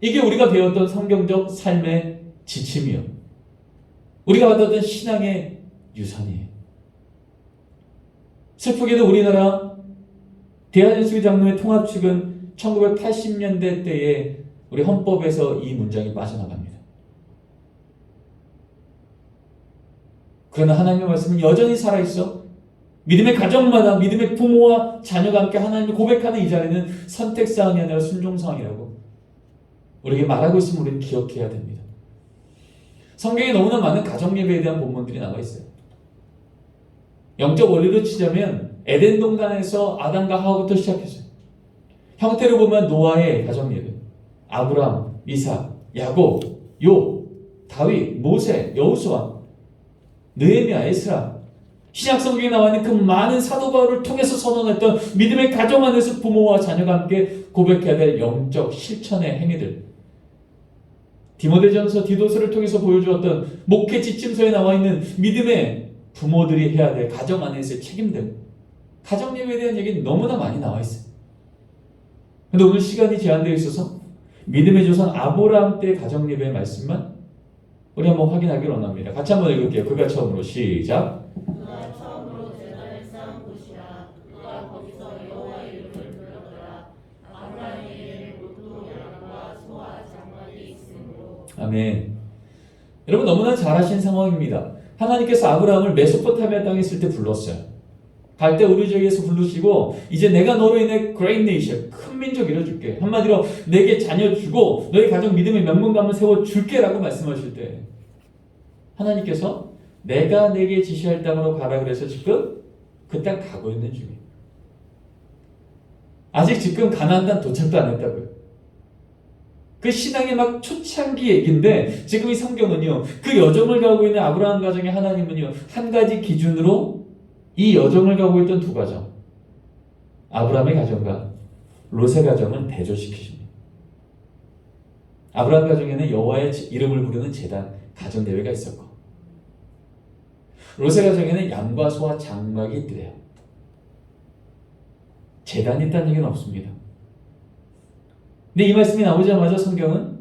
이게 우리가 배웠던 성경적 삶의 지침이요, 우리가 받았던 신앙의 유산이에요. 슬프게도 우리나라 대한예수교 장로회 통합 측은 1980년대 때에 우리 헌법에서 이 문장이 빠져나갑니다. 그러나 하나님의 말씀은 여전히 살아있어. 믿음의 가정마다 믿음의 부모와 자녀가 함께 하나님을 고백하는 이 자리는 선택사항이 아니라 순종사항이라고 우리에게 말하고 있음을 우리는 기억해야 됩니다. 성경에 너무나 많은 가정예배에 대한 본문들이 나와 있어요. 영적 원리로 치자면 에덴 동산에서 아담과 하와부터 시작했어요. 형태로 보면 노아의 가정예배, 아브라함, 이삭, 야곱, 욥, 다윗, 모세, 여호수아, 느헤미야, 에스라, 신약 성경에 나와 있는 그 많은 사도 바울을 통해서 선언했던 믿음의 가정 안에서 부모와 자녀가 함께 고백해야 될 영적 실천의 행위들, 디모데전서, 디도서를 통해서 보여주었던 목회 지침서에 나와 있는 믿음의 부모들이 해야 될 가정 안에서의 책임들, 가정 예배에 대한 얘기는 너무나 많이 나와 있어요. 근데 오늘 시간이 제한되어 있어서 믿음의 조상 아브라함 때 가정 예배의 말씀만 우리 한번 확인하기를 원합니다. 같이 한번 읽을게요. 그가 처음으로 시작. 그가 처음으로 제단을 쌓은 곳이라. 그가 거기서 여호와의 이름을 불렀더라. 아브라함에게는 롯도 양과 소와 장막이 있으므로. 아멘. 여러분, 너무나 잘 아신 상황입니다. 하나님께서 아브라함을 메소포타미아 땅에 있을 때 불렀어요. 갈대 우르지역에서 부르시고 이제 내가 너로 인해 great nation, 큰 민족 이뤄줄게. 한마디로 내게 자녀 주고 너의 가정 믿음의 명문감을 세워줄게 라고 말씀하실 때 하나님께서 내가 내게 지시할 땅으로 가라 그래서 지금 그 땅 가고 있는 중이에요. 아직 지금 가나안 땅 도착도 안 했다고요. 그 신앙의 막 초창기 얘기인데 지금 이 성경은요, 그 여정을 가고 있는 아브라함 가정의 하나님은요, 한 가지 기준으로 이 여정을 가고 있던 두 가정, 아브라함의 가정과 롯의 가정은 대조시키십니다. 아브라함 가정에는 여호와의 이름을 부르는 제단, 가정 예배가 있었고, 롯의 가정에는 양과 소와 장막이 있더래요. 제단이 있다는 얘기는 없습니다. 근데 이 말씀이 나오자마자 성경은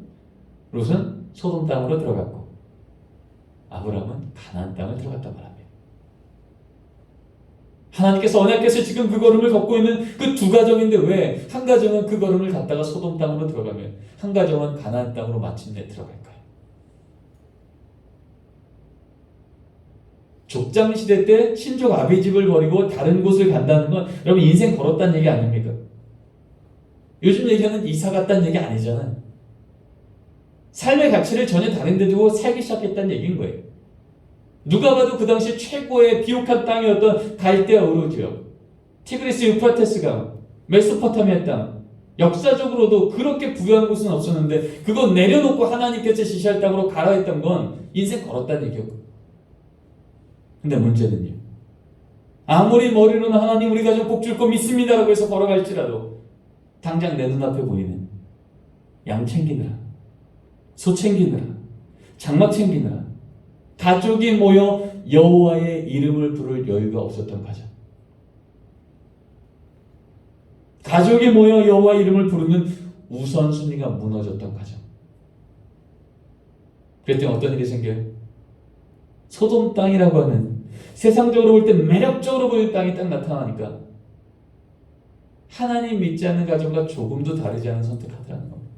롯은 소돔 땅으로 들어갔고 아브라함은 가나안 땅을 들어갔단 말합니다. 하나님께서 언약께서 지금 그 걸음을 걷고 있는 그 두 가정인데 왜 한 가정은 그 걸음을 갔다가 소돔 땅으로 들어가면 한 가정은 가나안 땅으로 마침내 들어갈까요? 족장 시대 때 친족 아비집을 버리고 다른 곳을 간다는 건 여러분 인생 걸었다는 얘기 아닙니까? 요즘 얘기하는 이사 갔다는 얘기 아니잖아요. 삶의 가치를 전혀 다른 데 두고 살기 시작했다는 얘기인 거예요. 누가 봐도 그 당시 최고의 비옥한 땅이었던 갈대아 우르 지역, 티그리스 유프라테스 강, 메소포타미아 땅, 역사적으로도 그렇게 부유한 곳은 없었는데 그거 내려놓고 하나님께서 지시할 땅으로 가라 했던 건 인생 걸었다는 얘기였고. 근데 문제는요. 아무리 머리로는 하나님 우리 가정 복 줄 거 믿습니다라고 해서 걸어갈지라도 당장 내 눈앞에 보이는 양 챙기느라, 소 챙기느라, 장막 챙기느라 가족이 모여 여호와의 이름을 부를 여유가 없었던 가정. 가족이 모여 여호와의 이름을 부르는 우선순위가 무너졌던 가정. 그랬더니 어떤 일이 생겨요? 소돔 땅이라고 하는 세상적으로 볼 때 매력적으로 보이는 땅이 딱 나타나니까 하나님 믿지 않는 가정과 조금도 다르지 않은 선택하더라는 겁니다.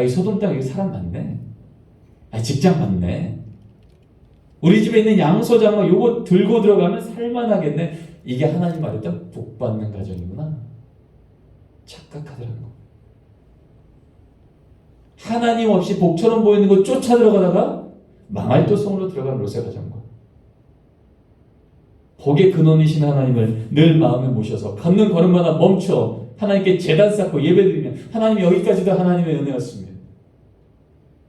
이 소돔 땅 여기 사람 많네. 직장 많네. 우리 집에 있는 양소 장막 요거 들고 들어가면 살만하겠네. 이게 하나님 말했던 복 받는 가정이구나. 착각하더라는 거. 하나님 없이 복처럼 보이는 거 쫓아 들어가다가 망할 도성으로 들어간 롯의 가정과 복의 근원이신 하나님을 늘 마음에 모셔서 걷는 걸음마다 멈춰 하나님께 제단 쌓고 예배드리면 하나님 여기까지도 하나님의 은혜였습니다.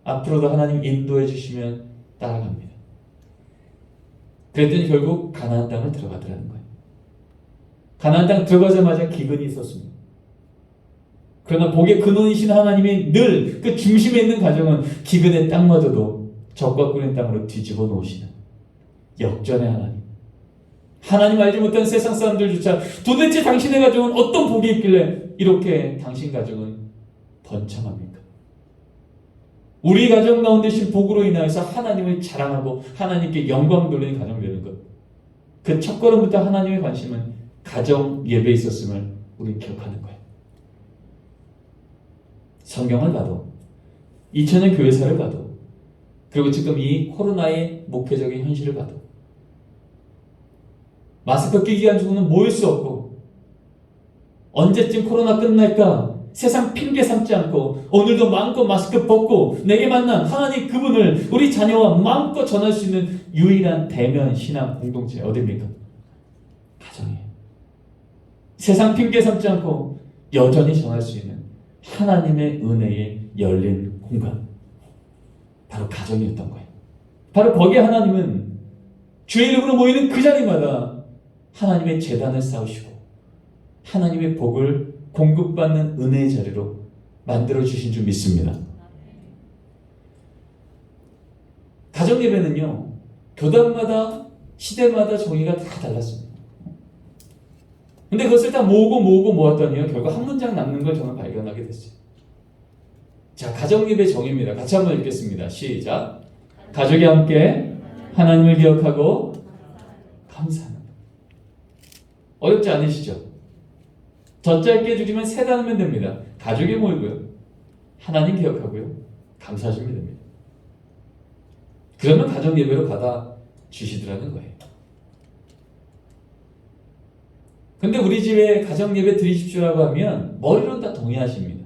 앞으로도 하나님 인도해 주시면 따라갑니다. 그랬더니 결국 가나안 땅을 들어가더라는 거예요. 가나안 땅 들어가자마자 기근이 있었습니다. 그러나 복의 근원이신 하나님이 늘 그 중심에 있는 가정은 기근의 땅마저도 적과 꿀린 땅으로 뒤집어 놓으시는 역전의 하나님. 하나님 알지 못한 세상 사람들조차 도대체 당신의 가정은 어떤 복이 있길래 이렇게 당신 가정은 번창합니까? 우리 가정 가운데 신 복으로 인하여서 하나님을 자랑하고 하나님께 영광 돌리는 가정 되는 것. 그 첫걸음부터 하나님의 관심은 가정 예배에 있었음을 우리 기억하는 거예요. 성경을 봐도 2000년 교회사를 봐도 그리고 지금 이 코로나의 목회적인 현실을 봐도 마스크 끼기 가지고는 모일 수 없고 언제쯤 코로나 끝날까 세상 핑계 삼지 않고 오늘도 마음껏 마스크 벗고 내게 만난 하나님 그분을 우리 자녀와 마음껏 전할 수 있는 유일한 대면 신앙 공동체 어디입니까? 가정이에요. 세상 핑계 삼지 않고 여전히 전할 수 있는 하나님의 은혜에 열린 공간, 바로 가정이었던 거예요. 바로 거기에 하나님은 주의 이름으로 모이는 그 자리마다 하나님의 제단을 쌓으시고 하나님의 복을 공급받는 은혜의 자리로 만들어주신 줄 믿습니다. 가정 예배는요, 교단마다 시대마다 정의가 다 달랐습니다. 근데 그것을 다 모으고 모았더니요, 결국 한 문장 남는 걸 저는 발견하게 됐어요. 자, 가정 예배 정의입니다. 같이 한번 읽겠습니다. 시작. 가족이 함께 하나님을 기억하고 감사하는. 어렵지 않으시죠? 더 짧게 해주시면 세 단어면 됩니다. 가족이 모이고요, 하나님 기억하고요, 감사하시면 됩니다. 그러면 가정 예배로 받아 주시더라는 거예요. 근데 우리 집에 가정 예배 드리십시오라고 하면 머리로는 다 동의하십니다.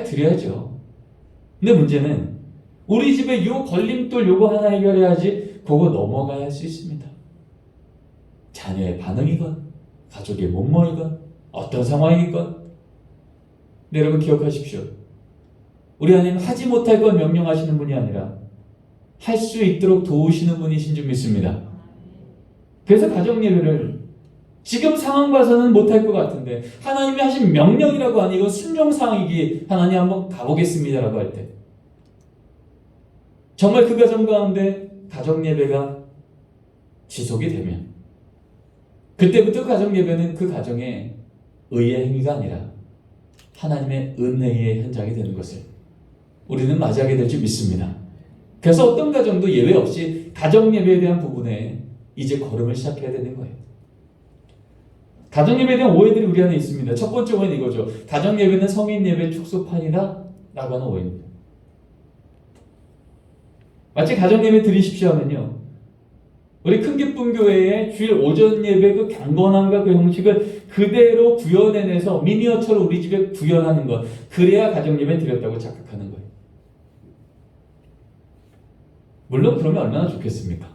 드려야죠. 근데 문제는 우리 집에 요 걸림돌 요거 하나 해결해야지 그거 넘어가야 할 수 있습니다. 자녀의 반응이건 가족의 못모이건 어떤 상황이건. 네, 여러분 기억하십시오. 우리 하나님 하지 못할 건 명령하시는 분이 아니라 할 수 있도록 도우시는 분이신 줄 믿습니다. 그래서 가정 예배를 지금 상황 봐서는 못할 것 같은데 하나님이 하신 명령이라고 하니 이건 순종사항이기 하나님 한번 가보겠습니다라고 할 때 정말 그 가정 가운데 가정 예배가 지속이 되면 그때부터 가정 예배는 그 가정의 의의 행위가 아니라 하나님의 은혜의 현장이 되는 것을 우리는 맞이하게 될 줄 믿습니다. 그래서 어떤 가정도 예외 없이 가정 예배에 대한 부분에 이제 걸음을 시작해야 되는 거예요. 가정 예배에 대한 오해들이 우리 안에 있습니다. 첫 번째 오해는 이거죠. 가정 예배는 성인 예배 축소판이다 라고 하는 오해입니다. 마치 가정 예배 드리십시오 하면요, 우리 큰기쁨교회의 주일 오전 예배 그 경건함과 그 형식을 그대로 구현해내서 미니어처로 우리 집에 구현하는 것, 그래야 가정 예배 드렸다고 착각하는 거예요. 물론 그러면 얼마나 좋겠습니까?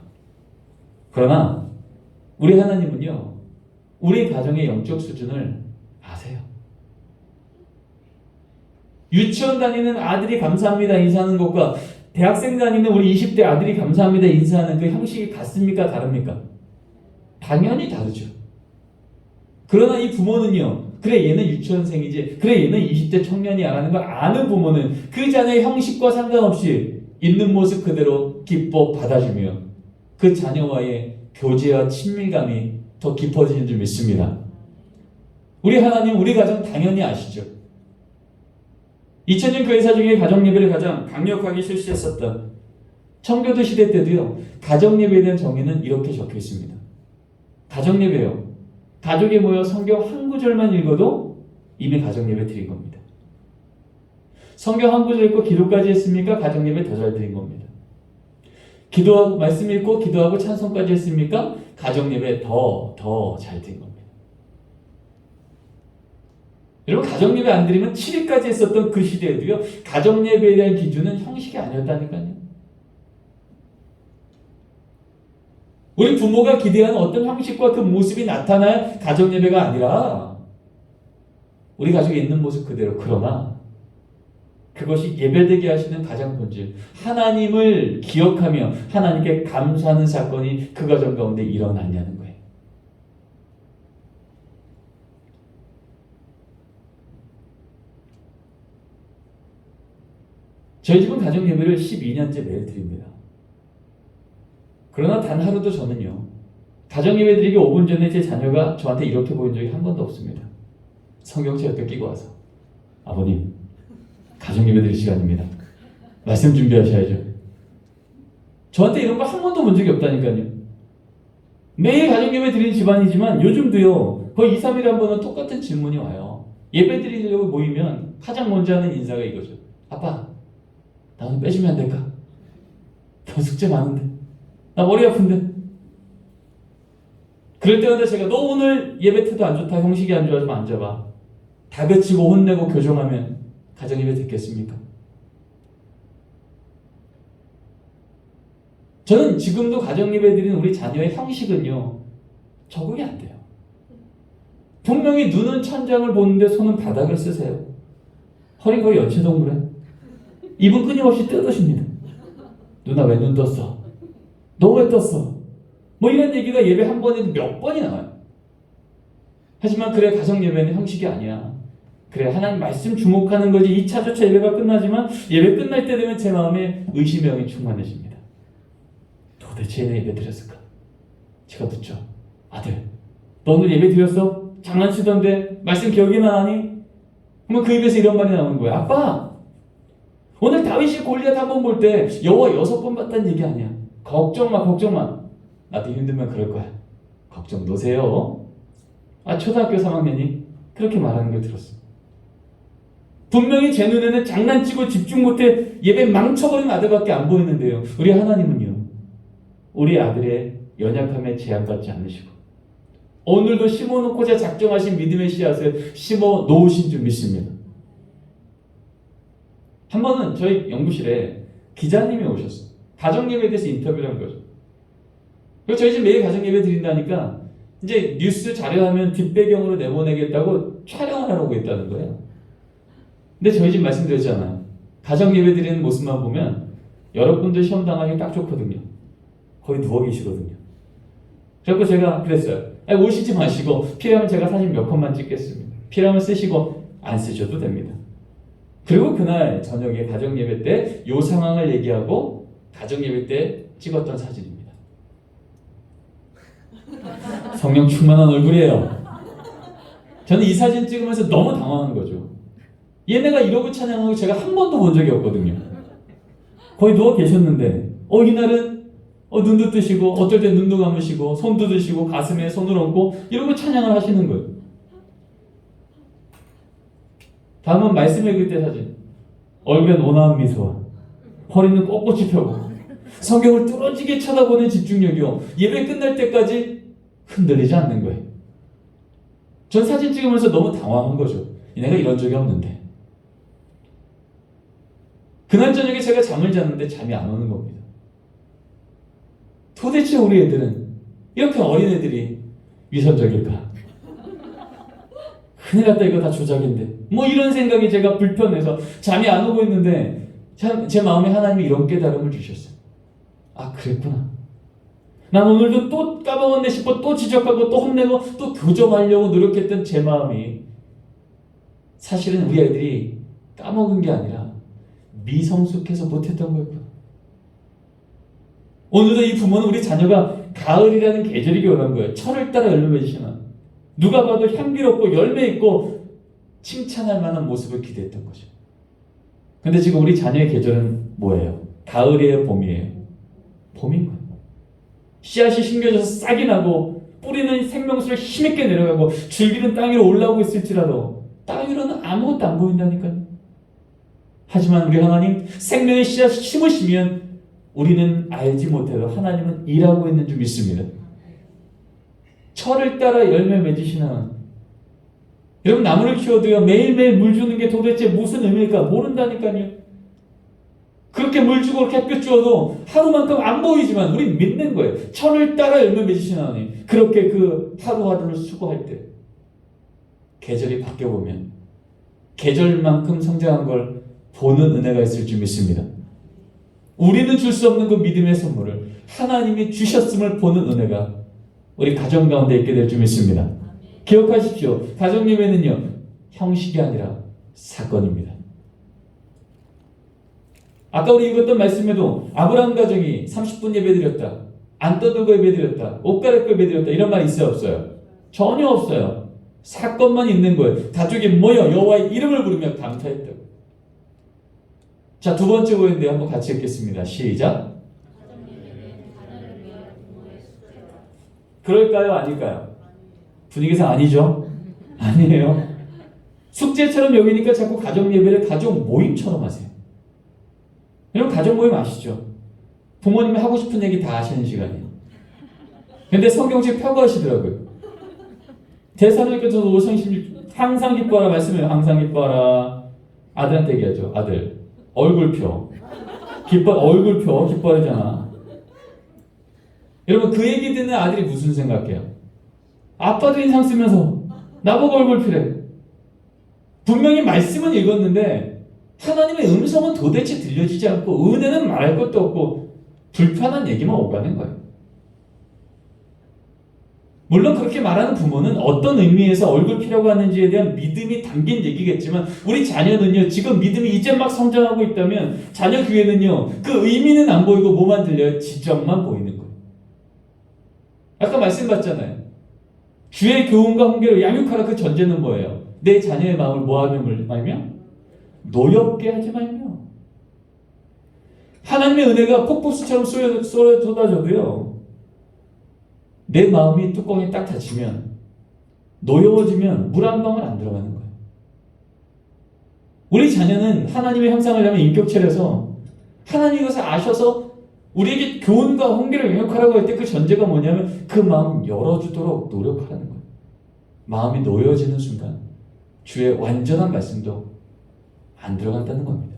그러나 우리 하나님은요, 우리 가정의 영적 수준을 아세요? 유치원 다니는 아들이 감사합니다 인사하는 것과 대학생 다니는 우리 20대 아들이 감사합니다 인사하는 그 형식이 같습니까? 다릅니까? 당연히 다르죠. 그러나 이 부모는요, 그래 얘는 유치원생이지, 그래 얘는 20대 청년이야 라는 걸 아는 부모는 그 자녀의 형식과 상관없이 있는 모습 그대로 기뻐 받아주며 그 자녀와의 교제와 친밀감이 더 깊어지는 줄 믿습니다. 우리 하나님 우리 가정 당연히 아시죠. 2000년 교회사 중에 가정예배를 가장 강력하게 실시했었던 청교도 시대 때도요, 가정예배에 대한 정의는 이렇게 적혀 있습니다. 가정예배요, 가족이 모여 성경 한 구절만 읽어도 이미 가정예배 드린 겁니다. 성경 한 구절 읽고 기도까지 했습니까? 가정예배 더 잘 드린 겁니다. 기도하고 말씀 읽고 기도하고 찬송까지 했습니까? 가정예배 더 잘 드린 겁니다. 여러분, 가정예배 안 드리면 7일까지 했었던 그 시대에도요, 가정예배에 대한 기준은 형식이 아니었다니까요. 우리 부모가 기대하는 어떤 형식과 그 모습이 나타나야 가정예배가 아니라 우리 가족에 있는 모습 그대로, 그러나 그것이 예배되게 하시는 가장 본질, 하나님을 기억하며 하나님께 감사하는 사건이 그 가정 가운데 일어나냐는 거예요. 저희 집은 가정예배를 12년째 매일 드립니다. 그러나 단 하루도 저는요, 가정예배 드리기 5분 전에 제 자녀가 저한테 이렇게 보인 적이 한 번도 없습니다. 성경책 옆에 끼고 와서, 아버님, 가정예배 드릴 시간입니다. 말씀 준비하셔야죠. 저한테 이런 거 한 번도 본 적이 없다니까요. 매일 가정예배 드리는 집안이지만 요즘도요, 거의 2, 3일에 한 번은 똑같은 질문이 와요. 예배 드리려고 모이면 가장 먼저 하는 인사가 이거죠. 아빠, 나 오늘 빼주면 안 될까? 나 숙제 많은데, 나 머리 아픈데. 그럴 때마다 제가 너 오늘 예배 태도 안 좋다, 형식이 안 좋아, 좀 앉아봐. 다그치고 혼내고 교정하면 가정예배 됐겠습니까? 저는 지금도 가정예배 드리는 우리 자녀의 형식은요, 적응이 안 돼요. 분명히 눈은 천장을 보는데 손은 바닥을 쓰세요. 허리 거의 연체동물에. 입은 끊임없이 뜯으십니다. 누나 왜 눈 떴어? 너 왜 떴어? 뭐 이런 얘기가 예배 한 번에도 몇 번이 나와요. 하지만 그래, 가정예배는 형식이 아니야. 그래, 하나님 말씀 주목하는 거지. 2차조차 예배가 끝나지만 예배 끝날 때 되면 제 마음에 의심의 영이 충만해집니다. 도대체 얘네 예배 드렸을까? 제가 묻죠. 아들, 너 오늘 예배 드렸어? 장난치던데 말씀 기억이 나니? 그러면 그 입에서 이런 말이 나오는 거예요. 아빠, 오늘 다윗이 골리앗 한 번 볼 때 여호와 6번 봤다는 얘기 아니야. 걱정 마, 걱정 마. 나도 힘들면 그럴 거야. 걱정 노세요. 초등학교 3학년이 그렇게 말하는 걸 들었어. 분명히 제 눈에는 장난치고 집중 못해 예배 망쳐버린 아들밖에 안 보이는데요, 우리 하나님은요, 우리 아들의 연약함에 제한받지 않으시고 오늘도 심어놓고자 작정하신 믿음의 씨앗을 심어 놓으신 줄 믿습니다. 한 번은 저희 연구실에 기자님이 오셨어요. 가정예배에 대해서 인터뷰를 한 거죠. 그래서 저희 집 매일 가정예배 드린다니까 이제 뉴스 자료하면 뒷배경으로 내보내겠다고 촬영을 하러 오고 있다는 거예요. 근데 저희 집 말씀드렸잖아요. 가정예배 드리는 모습만 보면 여러분들 시험 당하기 딱 좋거든요. 거의 누워 계시거든요. 그래서 제가 그랬어요. 오시지 마시고 필요하면 제가 사진 몇 컷만 찍겠습니다. 필요하면 쓰시고 안 쓰셔도 됩니다. 그리고 그날 저녁에 가정예배 때 이 상황을 얘기하고 가정예배 때 찍었던 사진입니다. 성령 충만한 얼굴이에요. 저는 이 사진 찍으면서 너무 당황한 거죠. 얘네가 이러고 찬양하고 제가 한 번도 본 적이 없거든요. 거의 누워 계셨는데 이날은 눈도 뜨시고 어떨 때 눈도 감으시고 손도 드시고 가슴에 손을 얹고 이러고 찬양을 하시는 거예요. 다음은 말씀 읽을 때 사진. 얼굴에 온화한 미소와 허리는 꼿꼿이 펴고 성경을 뚫어지게 쳐다보는 집중력이요, 예배 끝날 때까지 흔들리지 않는 거예요. 전 사진 찍으면서 너무 당황한 거죠. 내가 이런 적이 없는데. 그날 저녁에 제가 잠을 잤는데 잠이 안 오는 겁니다. 도대체 우리 애들은 이렇게 어린애들이 위선적일까? 큰일 났다, 이거 다 조작인데. 뭐 이런 생각이 제가 불편해서 잠이 안 오고 있는데 참 제 마음에 하나님이 이런 깨달음을 주셨어요. 아, 그랬구나. 난 오늘도 또 까먹었네 싶어 또 지적하고 또 혼내고 또 교정하려고 노력했던 제 마음이 사실은 우리 아이들이 까먹은 게 아니라 미성숙해서 못했던 거였구나. 오늘도 이 부모는 우리 자녀가 가을이라는 계절이 원한 거예요. 철을 따라 열매 맺으시는, 누가 봐도 향기롭고 열매 있고 칭찬할 만한 모습을 기대했던 거죠. 근데 지금 우리 자녀의 계절은 뭐예요? 가을이에요, 봄이에요? 봄인 거예요. 씨앗이 심겨져서 싹이 나고 뿌리는 생명수를 힘있게 내려가고 줄기는 땅 위로 올라오고 있을지라도 땅 위로는 아무것도 안 보인다니까요. 하지만 우리 하나님 생명의 씨앗을 심으시면 우리는 알지 못해도 하나님은 일하고 있는 줄 믿습니다. 철을 따라 열매 맺으시는 하나님. 여러분, 나무를 키워도요, 매일매일 물 주는 게 도대체 무슨 의미일까 모른다니까요. 그렇게 물 주고 그렇게 햇볕 주어도 하루만큼 안 보이지만 우린 믿는 거예요. 철을 따라 열매 맺으시는 하나님. 그렇게 그 하루하루를 수고할 때 계절이 바뀌어보면 계절만큼 성장한 걸 보는 은혜가 있을 줄 믿습니다. 우리는 줄 수 없는 그 믿음의 선물을 하나님이 주셨음을 보는 은혜가 우리 가정 가운데 있게 될 줄 믿습니다. 기억하십시오. 가정 예배는요, 형식이 아니라 사건입니다. 아까 우리 읽었던 말씀에도 아브라함 가정이 30분 예배드렸다, 안 떠들고 예배드렸다, 옷 갈아입고 예배드렸다, 이런 말이 있어요, 없어요? 전혀 없어요. 사건만 있는 거예요. 가족이 모여 여호와의 이름을 부르며 감사했다고. 자, 두 번째 보였는데 한번 같이 읽겠습니다. 시작. 그럴까요? 아닐까요? 분위기상 아니죠? 아니에요. 숙제처럼 여기니까 자꾸 가족 예배를 가족 모임처럼 하세요. 여러분, 가족 모임 아시죠? 부모님이 하고 싶은 얘기 다 하시는 시간이에요. 근데 성경책 펴고 하시더라고요. 대사님께서도 516 항상 기뻐하라 말씀해요. 항상 기뻐하라. 아들한테 얘기하죠. 아들 얼굴표 얼굴표 기뻐하잖아. 여러분, 그 얘기 듣는 아들이 무슨 생각해요? 아빠도 인상 쓰면서 나보고 얼굴표래. 분명히 말씀은 읽었는데 하나님의 음성은 도대체 들려지지 않고 은혜는 말할 것도 없고 불편한 얘기만 오가는 거예요. 물론 그렇게 말하는 부모는 어떤 의미에서 얼굴피라고 하는지에 대한 믿음이 담긴 얘기겠지만 우리 자녀는요, 지금 믿음이 이제 막 성장하고 있다면 자녀 귀에는요, 그 의미는 안 보이고 뭐만 들려요? 지적만 보이는 거예요. 아까 말씀받잖아요. 주의 교훈과 훈계를 양육하라. 그 전제는 뭐예요? 내 자녀의 마음을 뭐하며 말며? 노엽게 하지 말며. 하나님의 은혜가 폭포수처럼 쏟아져도요, 내 마음이 뚜껑이 딱 닫히면, 노여워지면 물 한 방울 안 들어가는 거예요. 우리 자녀는 하나님의 형상을 하면 인격체라서 하나님이 그것을 아셔서 우리에게 교훈과 훈계를 영역하라고 할 때 그 전제가 뭐냐면 그 마음 열어주도록 노력하라는 거예요. 마음이 놓여지는 순간 주의 완전한 말씀도 안 들어간다는 겁니다.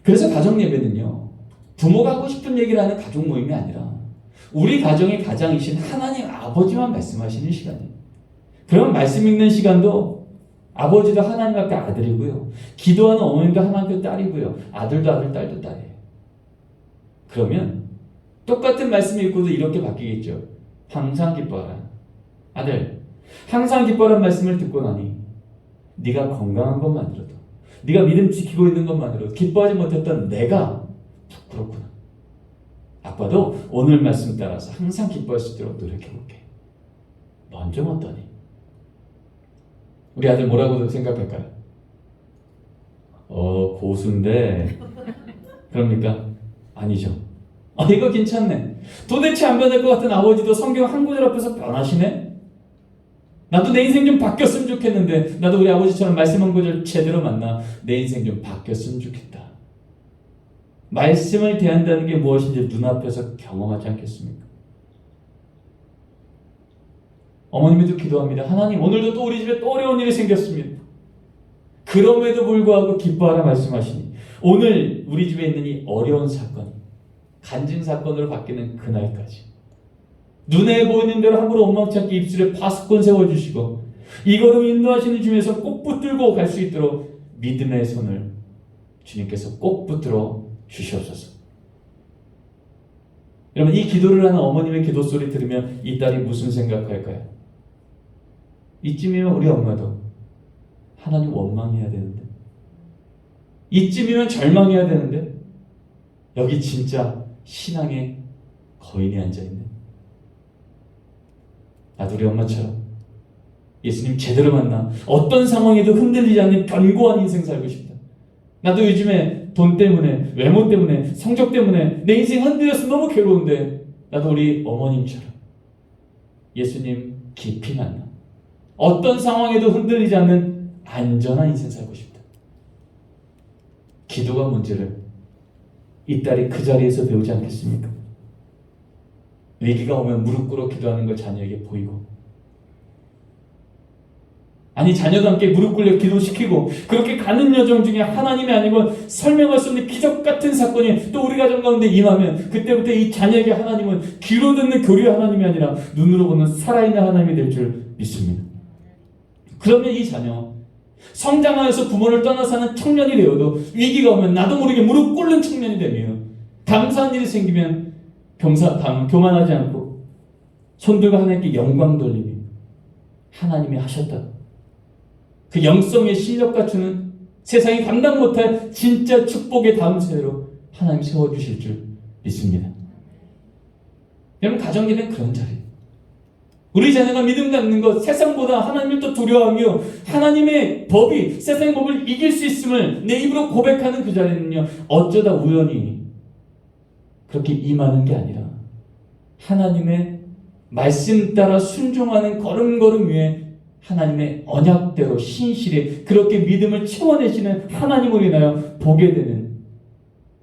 그래서 가정 예배는요, 부모가 하고 싶은 얘기를 하는 가족 모임이 아니라 우리 가정의 가장이신 하나님 아버지만 말씀하시는 시간이에요. 그럼 말씀 읽는 시간도 아버지도 하나님 앞에 아들이고요, 기도하는 어머님도 하나님 앞에 딸이고요, 아들도 아들, 딸도 딸이에요. 그러면 똑같은 말씀 읽고도 이렇게 바뀌겠죠. 항상 기뻐하라. 아들, 항상 기뻐하라는 말씀을 듣고 나니 네가 건강한 것만으로도, 네가 믿음 지키고 있는 것만으로도 기뻐하지 못했던 내가 부끄럽구나. 아빠도 오늘 말씀 따라서 항상 기뻐할 수 있도록 노력해볼게. 넌 좀 어떠니? 우리 아들 뭐라고 생각할까요? 고수인데 그럽니까? 아니죠. 이거 괜찮네. 도대체 안 변할 것 같은 아버지도 성경 한 구절 앞에서 변하시네? 나도 내 인생 좀 바뀌었으면 좋겠는데, 나도 우리 아버지처럼 말씀 한 구절 제대로 만나 내 인생 좀 바뀌었으면 좋겠다. 말씀을 대한다는 게 무엇인지 눈앞에서 경험하지 않겠습니까? 어머님도 기도합니다. 하나님, 오늘도 또 우리 집에 또 어려운 일이 생겼습니다. 그럼에도 불구하고 기뻐하라 말씀하시니 오늘 우리 집에 있는 이 어려운 사건, 간증 사건으로 바뀌는 그날까지 눈에 보이는 대로 함부로 원망치 않게 입술에 파수꾼 세워주시고 이 걸음 인도하시는 주님에서 꼭 붙들고 갈 수 있도록 믿음의 손을 주님께서 꼭 붙들어 주시옵소서. 여러분, 이 기도를 하는 어머님의 기도 소리 들으면 이 딸이 무슨 생각할까요? 이쯤이면 우리 엄마도 하나님 원망해야 되는데, 이쯤이면 절망해야 되는데, 여기 진짜 신앙의 거인이 앉아있네. 나도 우리 엄마처럼 예수님 제대로 만나 어떤 상황에도 흔들리지 않는 견고한 인생 살고 싶다. 나도 요즘에 돈 때문에, 외모 때문에, 성적 때문에 내 인생 흔들려서 너무 괴로운데 나도 우리 어머님처럼 예수님 깊이 만나 어떤 상황에도 흔들리지 않는 안전한 인생 살고 싶다. 기도가 뭔지를 이 딸이 그 자리에서 배우지 않겠습니까? 위기가 오면 무릎 꿇어 기도하는 걸 자녀에게 보이고, 아니 자녀도 함께 무릎 꿇려 기도시키고 그렇게 가는 여정 중에 하나님이 아니고 설명할 수 없는 기적 같은 사건이 또 우리 가정 가운데 임하면 그때부터 이 자녀에게 하나님은 귀로 듣는 교류의 하나님이 아니라 눈으로 보는 살아있는 하나님이 될 줄 믿습니다. 그러면 이 자녀 성장하여서 부모를 떠나 사는 청년이 되어도 위기가 오면 나도 모르게 무릎 꿇는 청년이 되며 감사한 일이 생기면 교만하지 않고 손들고 하나님께 영광 돌리며 하나님이 하셨다. 그 영성의 실력 갖추는 세상이 감당 못할 진짜 축복의 다음 세대로 하나님 세워주실 줄 믿습니다. 여러분, 가정기는 그런 자리예요. 우리 자녀가 믿음 갖는 것, 세상보다 하나님을 또 두려워하며 하나님의 법이 세상의 법을 이길 수 있음을 내 입으로 고백하는 그 자리는요, 어쩌다 우연히 그렇게 임하는 게 아니라 하나님의 말씀 따라 순종하는 걸음걸음 위에 하나님의 언약대로 신실히 그렇게 믿음을 채워내시는 하나님으로 인하여 보게 되는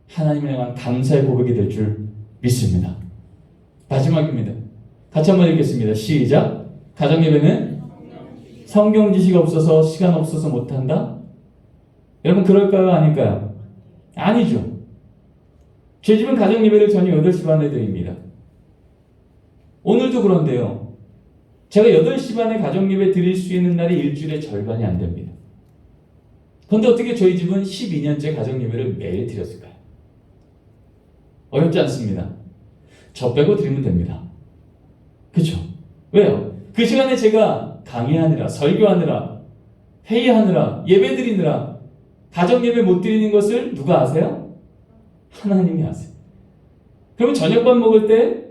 하나님에 대한 감사의 고백이 될 줄 믿습니다. 마지막입니다. 같이 한번 읽겠습니다. 시작. 가정예배는 성경 지시가 없어서 시간 없어서 못한다? 여러분, 그럴까요? 아닐까요? 아니죠. 제 집은 가정예배를 저녁 8시 반에 드립니다. 오늘도 그런데요, 제가 8시 반에 가정예배 드릴 수 있는 날이 일주일의 절반이 안 됩니다. 그런데 어떻게 저희 집은 12년째 가정예배를 매일 드렸을까요? 어렵지 않습니다. 저 빼고 드리면 됩니다. 그렇죠? 왜요? 그 시간에 제가 강의하느라, 설교하느라, 회의하느라, 예배 드리느라 가정예배 못 드리는 것을 누가 아세요? 하나님이 아세요. 그러면 저녁밥 먹을 때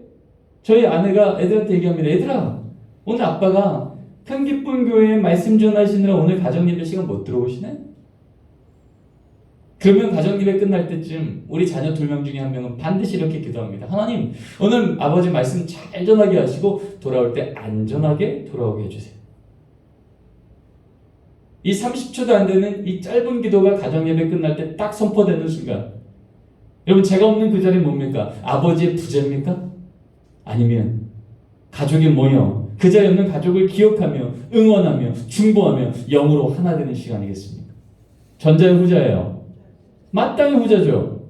저희 아내가 애들한테 얘기합니다. 얘들아, 오늘 아빠가 큰기쁨 교회에 말씀 전하시느라 오늘 가정예배 시간 못 들어오시네? 그러면 가정예배 끝날 때쯤 우리 자녀 2명 중에 한 명은 반드시 이렇게 기도합니다. 하나님, 오늘 아버지 말씀 잘 전하게 하시고 돌아올 때 안전하게 돌아오게 해주세요. 이 30초도 안 되는 이 짧은 기도가 가정예배 끝날 때 딱 선포되는 순간, 여러분, 제가 없는 그 자리 뭡니까? 아버지의 부재입니까? 아니면 가족이 모여 그 자리에 없는 가족을 기억하며 응원하며 중보하며 영으로 하나 되는 시간이겠습니까? 전자의 후자예요. 마땅히 후자죠.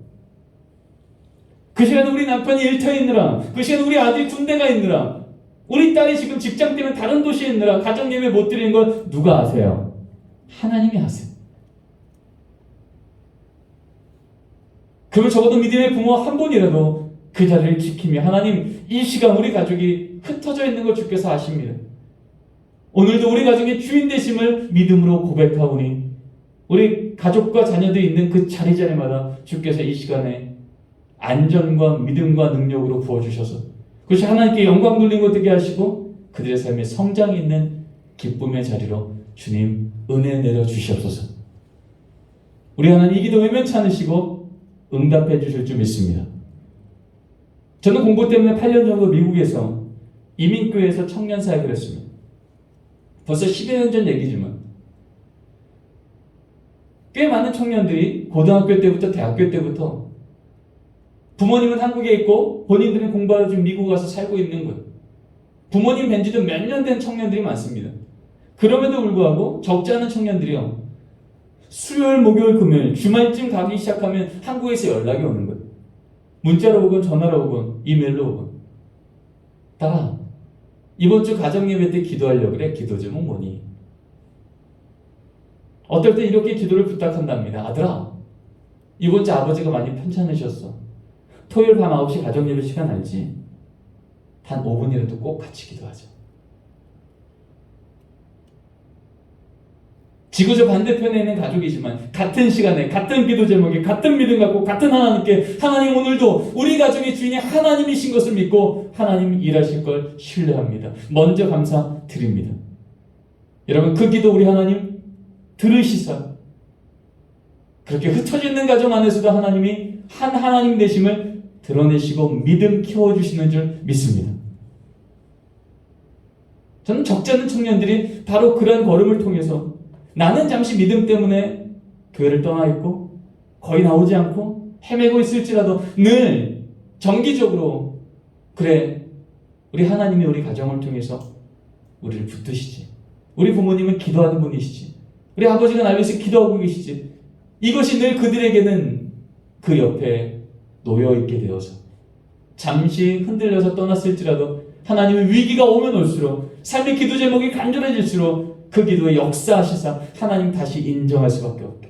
그 시간에 우리 남편이 일터에 있느라, 그 시간에 우리 아들이 군대가 있느라, 우리 딸이 지금 직장 때문에 다른 도시에 있느라 가정예배 못 드리는 걸 누가 아세요? 하나님이 아세요. 그러면 적어도 믿음의 부모 한 분이라도 그 자리를 지키며, 하나님, 이 시간 우리 가족이 흩어져 있는 걸 주께서 아십니다. 오늘도 우리 가정의 주인 되심을 믿음으로 고백하오니 우리 가족과 자녀들이 있는 그 자리자리마다 주께서 이 시간에 안전과 믿음과 능력으로 부어주셔서 그것이 하나님께 영광 돌리는 것 되게 하시고 그들의 삶에 성장이 있는 기쁨의 자리로 주님 은혜 내려 주시옵소서. 우리 하나님 이 기도 외면치 않으시고 응답해 주실 줄 믿습니다. 저는 공부 때문에 8년 정도 미국에서 이민교회에서 청년 사역을 했습니다. 벌써 10여 년 전 얘기지만 꽤 많은 청년들이 고등학교 때부터 대학교 때부터 부모님은 한국에 있고 본인들은 공부하러 지금 미국 가서 살고 있는 거예요. 부모님 뵌 지도 몇 년 된 청년들이 많습니다. 그럼에도 불구하고 적지 않은 청년들이요, 수요일, 목요일, 금요일, 주말쯤 가기 시작하면 한국에서 연락이 오는 거예요. 문자로 오건 전화로 오건 이메일로 오건. 딸아, 이번 주 가정예배 때 기도하려고 그래. 기도 제목 뭐니? 어떨 때 이렇게 기도를 부탁한답니다. 아들아, 이번 주 아버지가 많이 편찮으셨어. 토요일 밤 9시 가정예배 시간 알지? 단 5분이라도 꼭 같이 기도하자. 지구저 반대편에 있는 가족이지만 같은 시간에 같은 기도 제목에 같은 믿음 갖고 같은 하나님께 하나님 오늘도 우리 가정의 주인이 하나님이신 것을 믿고 하나님 일하실 걸 신뢰합니다. 먼저 감사드립니다. 여러분 그 기도 우리 하나님 들으시사 그렇게 흩어져 있는 가정 안에서도 하나님이 한 하나님 되심을 드러내시고 믿음 키워주시는 줄 믿습니다. 저는 적지 않은 청년들이 바로 그러한 걸음을 통해서 나는 잠시 믿음 때문에 교회를 떠나 있고 거의 나오지 않고 헤매고 있을지라도 늘 정기적으로 그래 우리 하나님이 우리 가정을 통해서 우리를 붙드시지. 우리 부모님은 기도하는 분이시지. 우리 아버지가 날 위해서 기도하고 계시지. 이것이 늘 그들에게는 그 옆에 놓여있게 되어서 잠시 흔들려서 떠났을지라도 하나님의 위기가 오면 올수록 삶의 기도 제목이 간절해질수록 그 기도에 역사하시사 하나님 다시 인정할 수밖에 없게.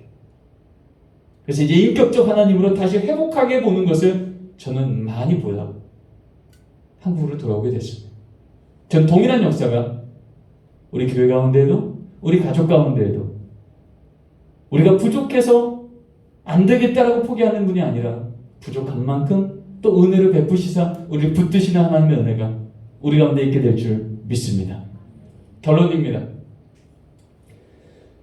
그래서 이제 인격적 하나님으로 다시 회복하게 보는 것을 저는 많이 보다 한국으로 돌아오게 됐습니다. 전 동일한 역사가 우리 교회 가운데에도 우리 가족 가운데에도 우리가 부족해서 안 되겠다라고 포기하는 분이 아니라 부족한 만큼 또 은혜를 베푸시사 우리를 붙드시는 하나님의 은혜가 우리 가운데 있게 될 줄 믿습니다. 결론입니다.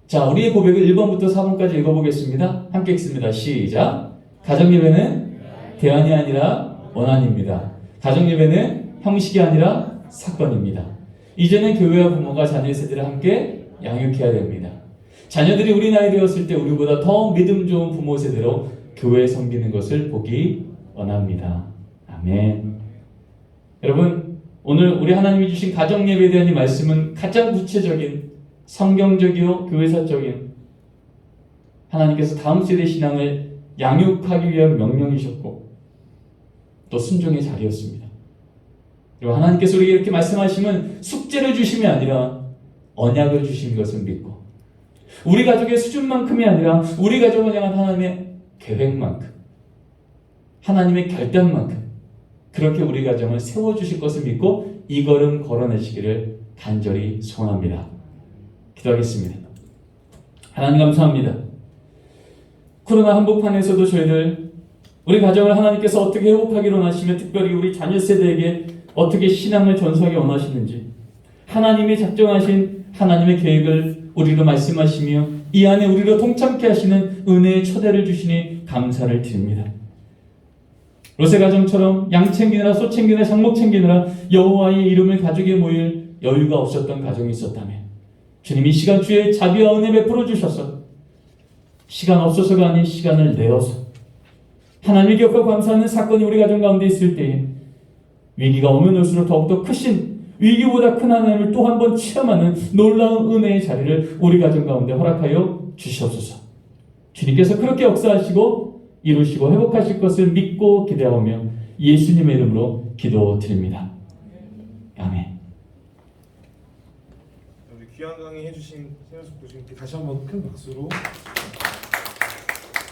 자, 우리의 고백을 1번부터 4번까지 읽어보겠습니다. 함께 읽습니다. 시작. 가정예배는 대안이 아니라 원한입니다. 가정예배는 형식이 아니라 사건입니다. 이제는 교회와 부모가 자녀의 세대를 함께 양육해야 됩니다. 자녀들이 우리 나이 되었을 때 우리보다 더 믿음 좋은 부모 세대로 교회에 섬기는 것을 보기 원합니다. 아멘. 여러분, 오늘 우리 하나님이 주신 가정예배에 대한 이 말씀은 가장 구체적인 성경적이요 교회사적인 하나님께서 다음 세대 신앙을 양육하기 위한 명령이셨고 또 순종의 자리였습니다. 그리고 하나님께서 우리에게 이렇게 말씀하시면 숙제를 주심이 아니라 언약을 주신 것을 믿고 우리 가족의 수준만큼이 아니라 우리 가족을 향한 하나님의 계획만큼 하나님의 결단만큼 그렇게 우리 가정을 세워주실 것을 믿고 이 걸음 걸어내시기를 간절히 소원합니다. 기도하겠습니다. 하나님 감사합니다. 코로나 한복판에서도 저희들 우리 가정을 하나님께서 어떻게 회복하기로 원하시며 특별히 우리 자녀 세대에게 어떻게 신앙을 전수하기 원하시는지 하나님이 작정하신 하나님의 계획을 우리로 말씀하시며 이 안에 우리로 동참케 하시는 은혜의 초대를 주시니 감사를 드립니다. 롯의 가정처럼 양 챙기느라 소 챙기느라 장목 챙기느라 여호와의 이름을 가족에 모일 여유가 없었던 가정이 있었다면 주님 이 시간 주의 자비와 은혜 베풀어 주셔서 시간 없어서가 아닌 시간을 내어서 하나님을 기억하고 감사하는 사건이 우리 가정 가운데 있을 때에 위기가 오면 올수록 더욱더 크신 위기보다 큰 하나님을 또 한 번 체험하는 놀라운 은혜의 자리를 우리 가정 가운데 허락하여 주시옵소서. 주님께서 그렇게 역사하시고 이루시고 회복하실 것을 믿고 기대하며 예수님의 이름으로 기도드립니다. 아멘. 우리 귀한 강의 해주신 신현숙 교수님께 다시 한번 큰 박수로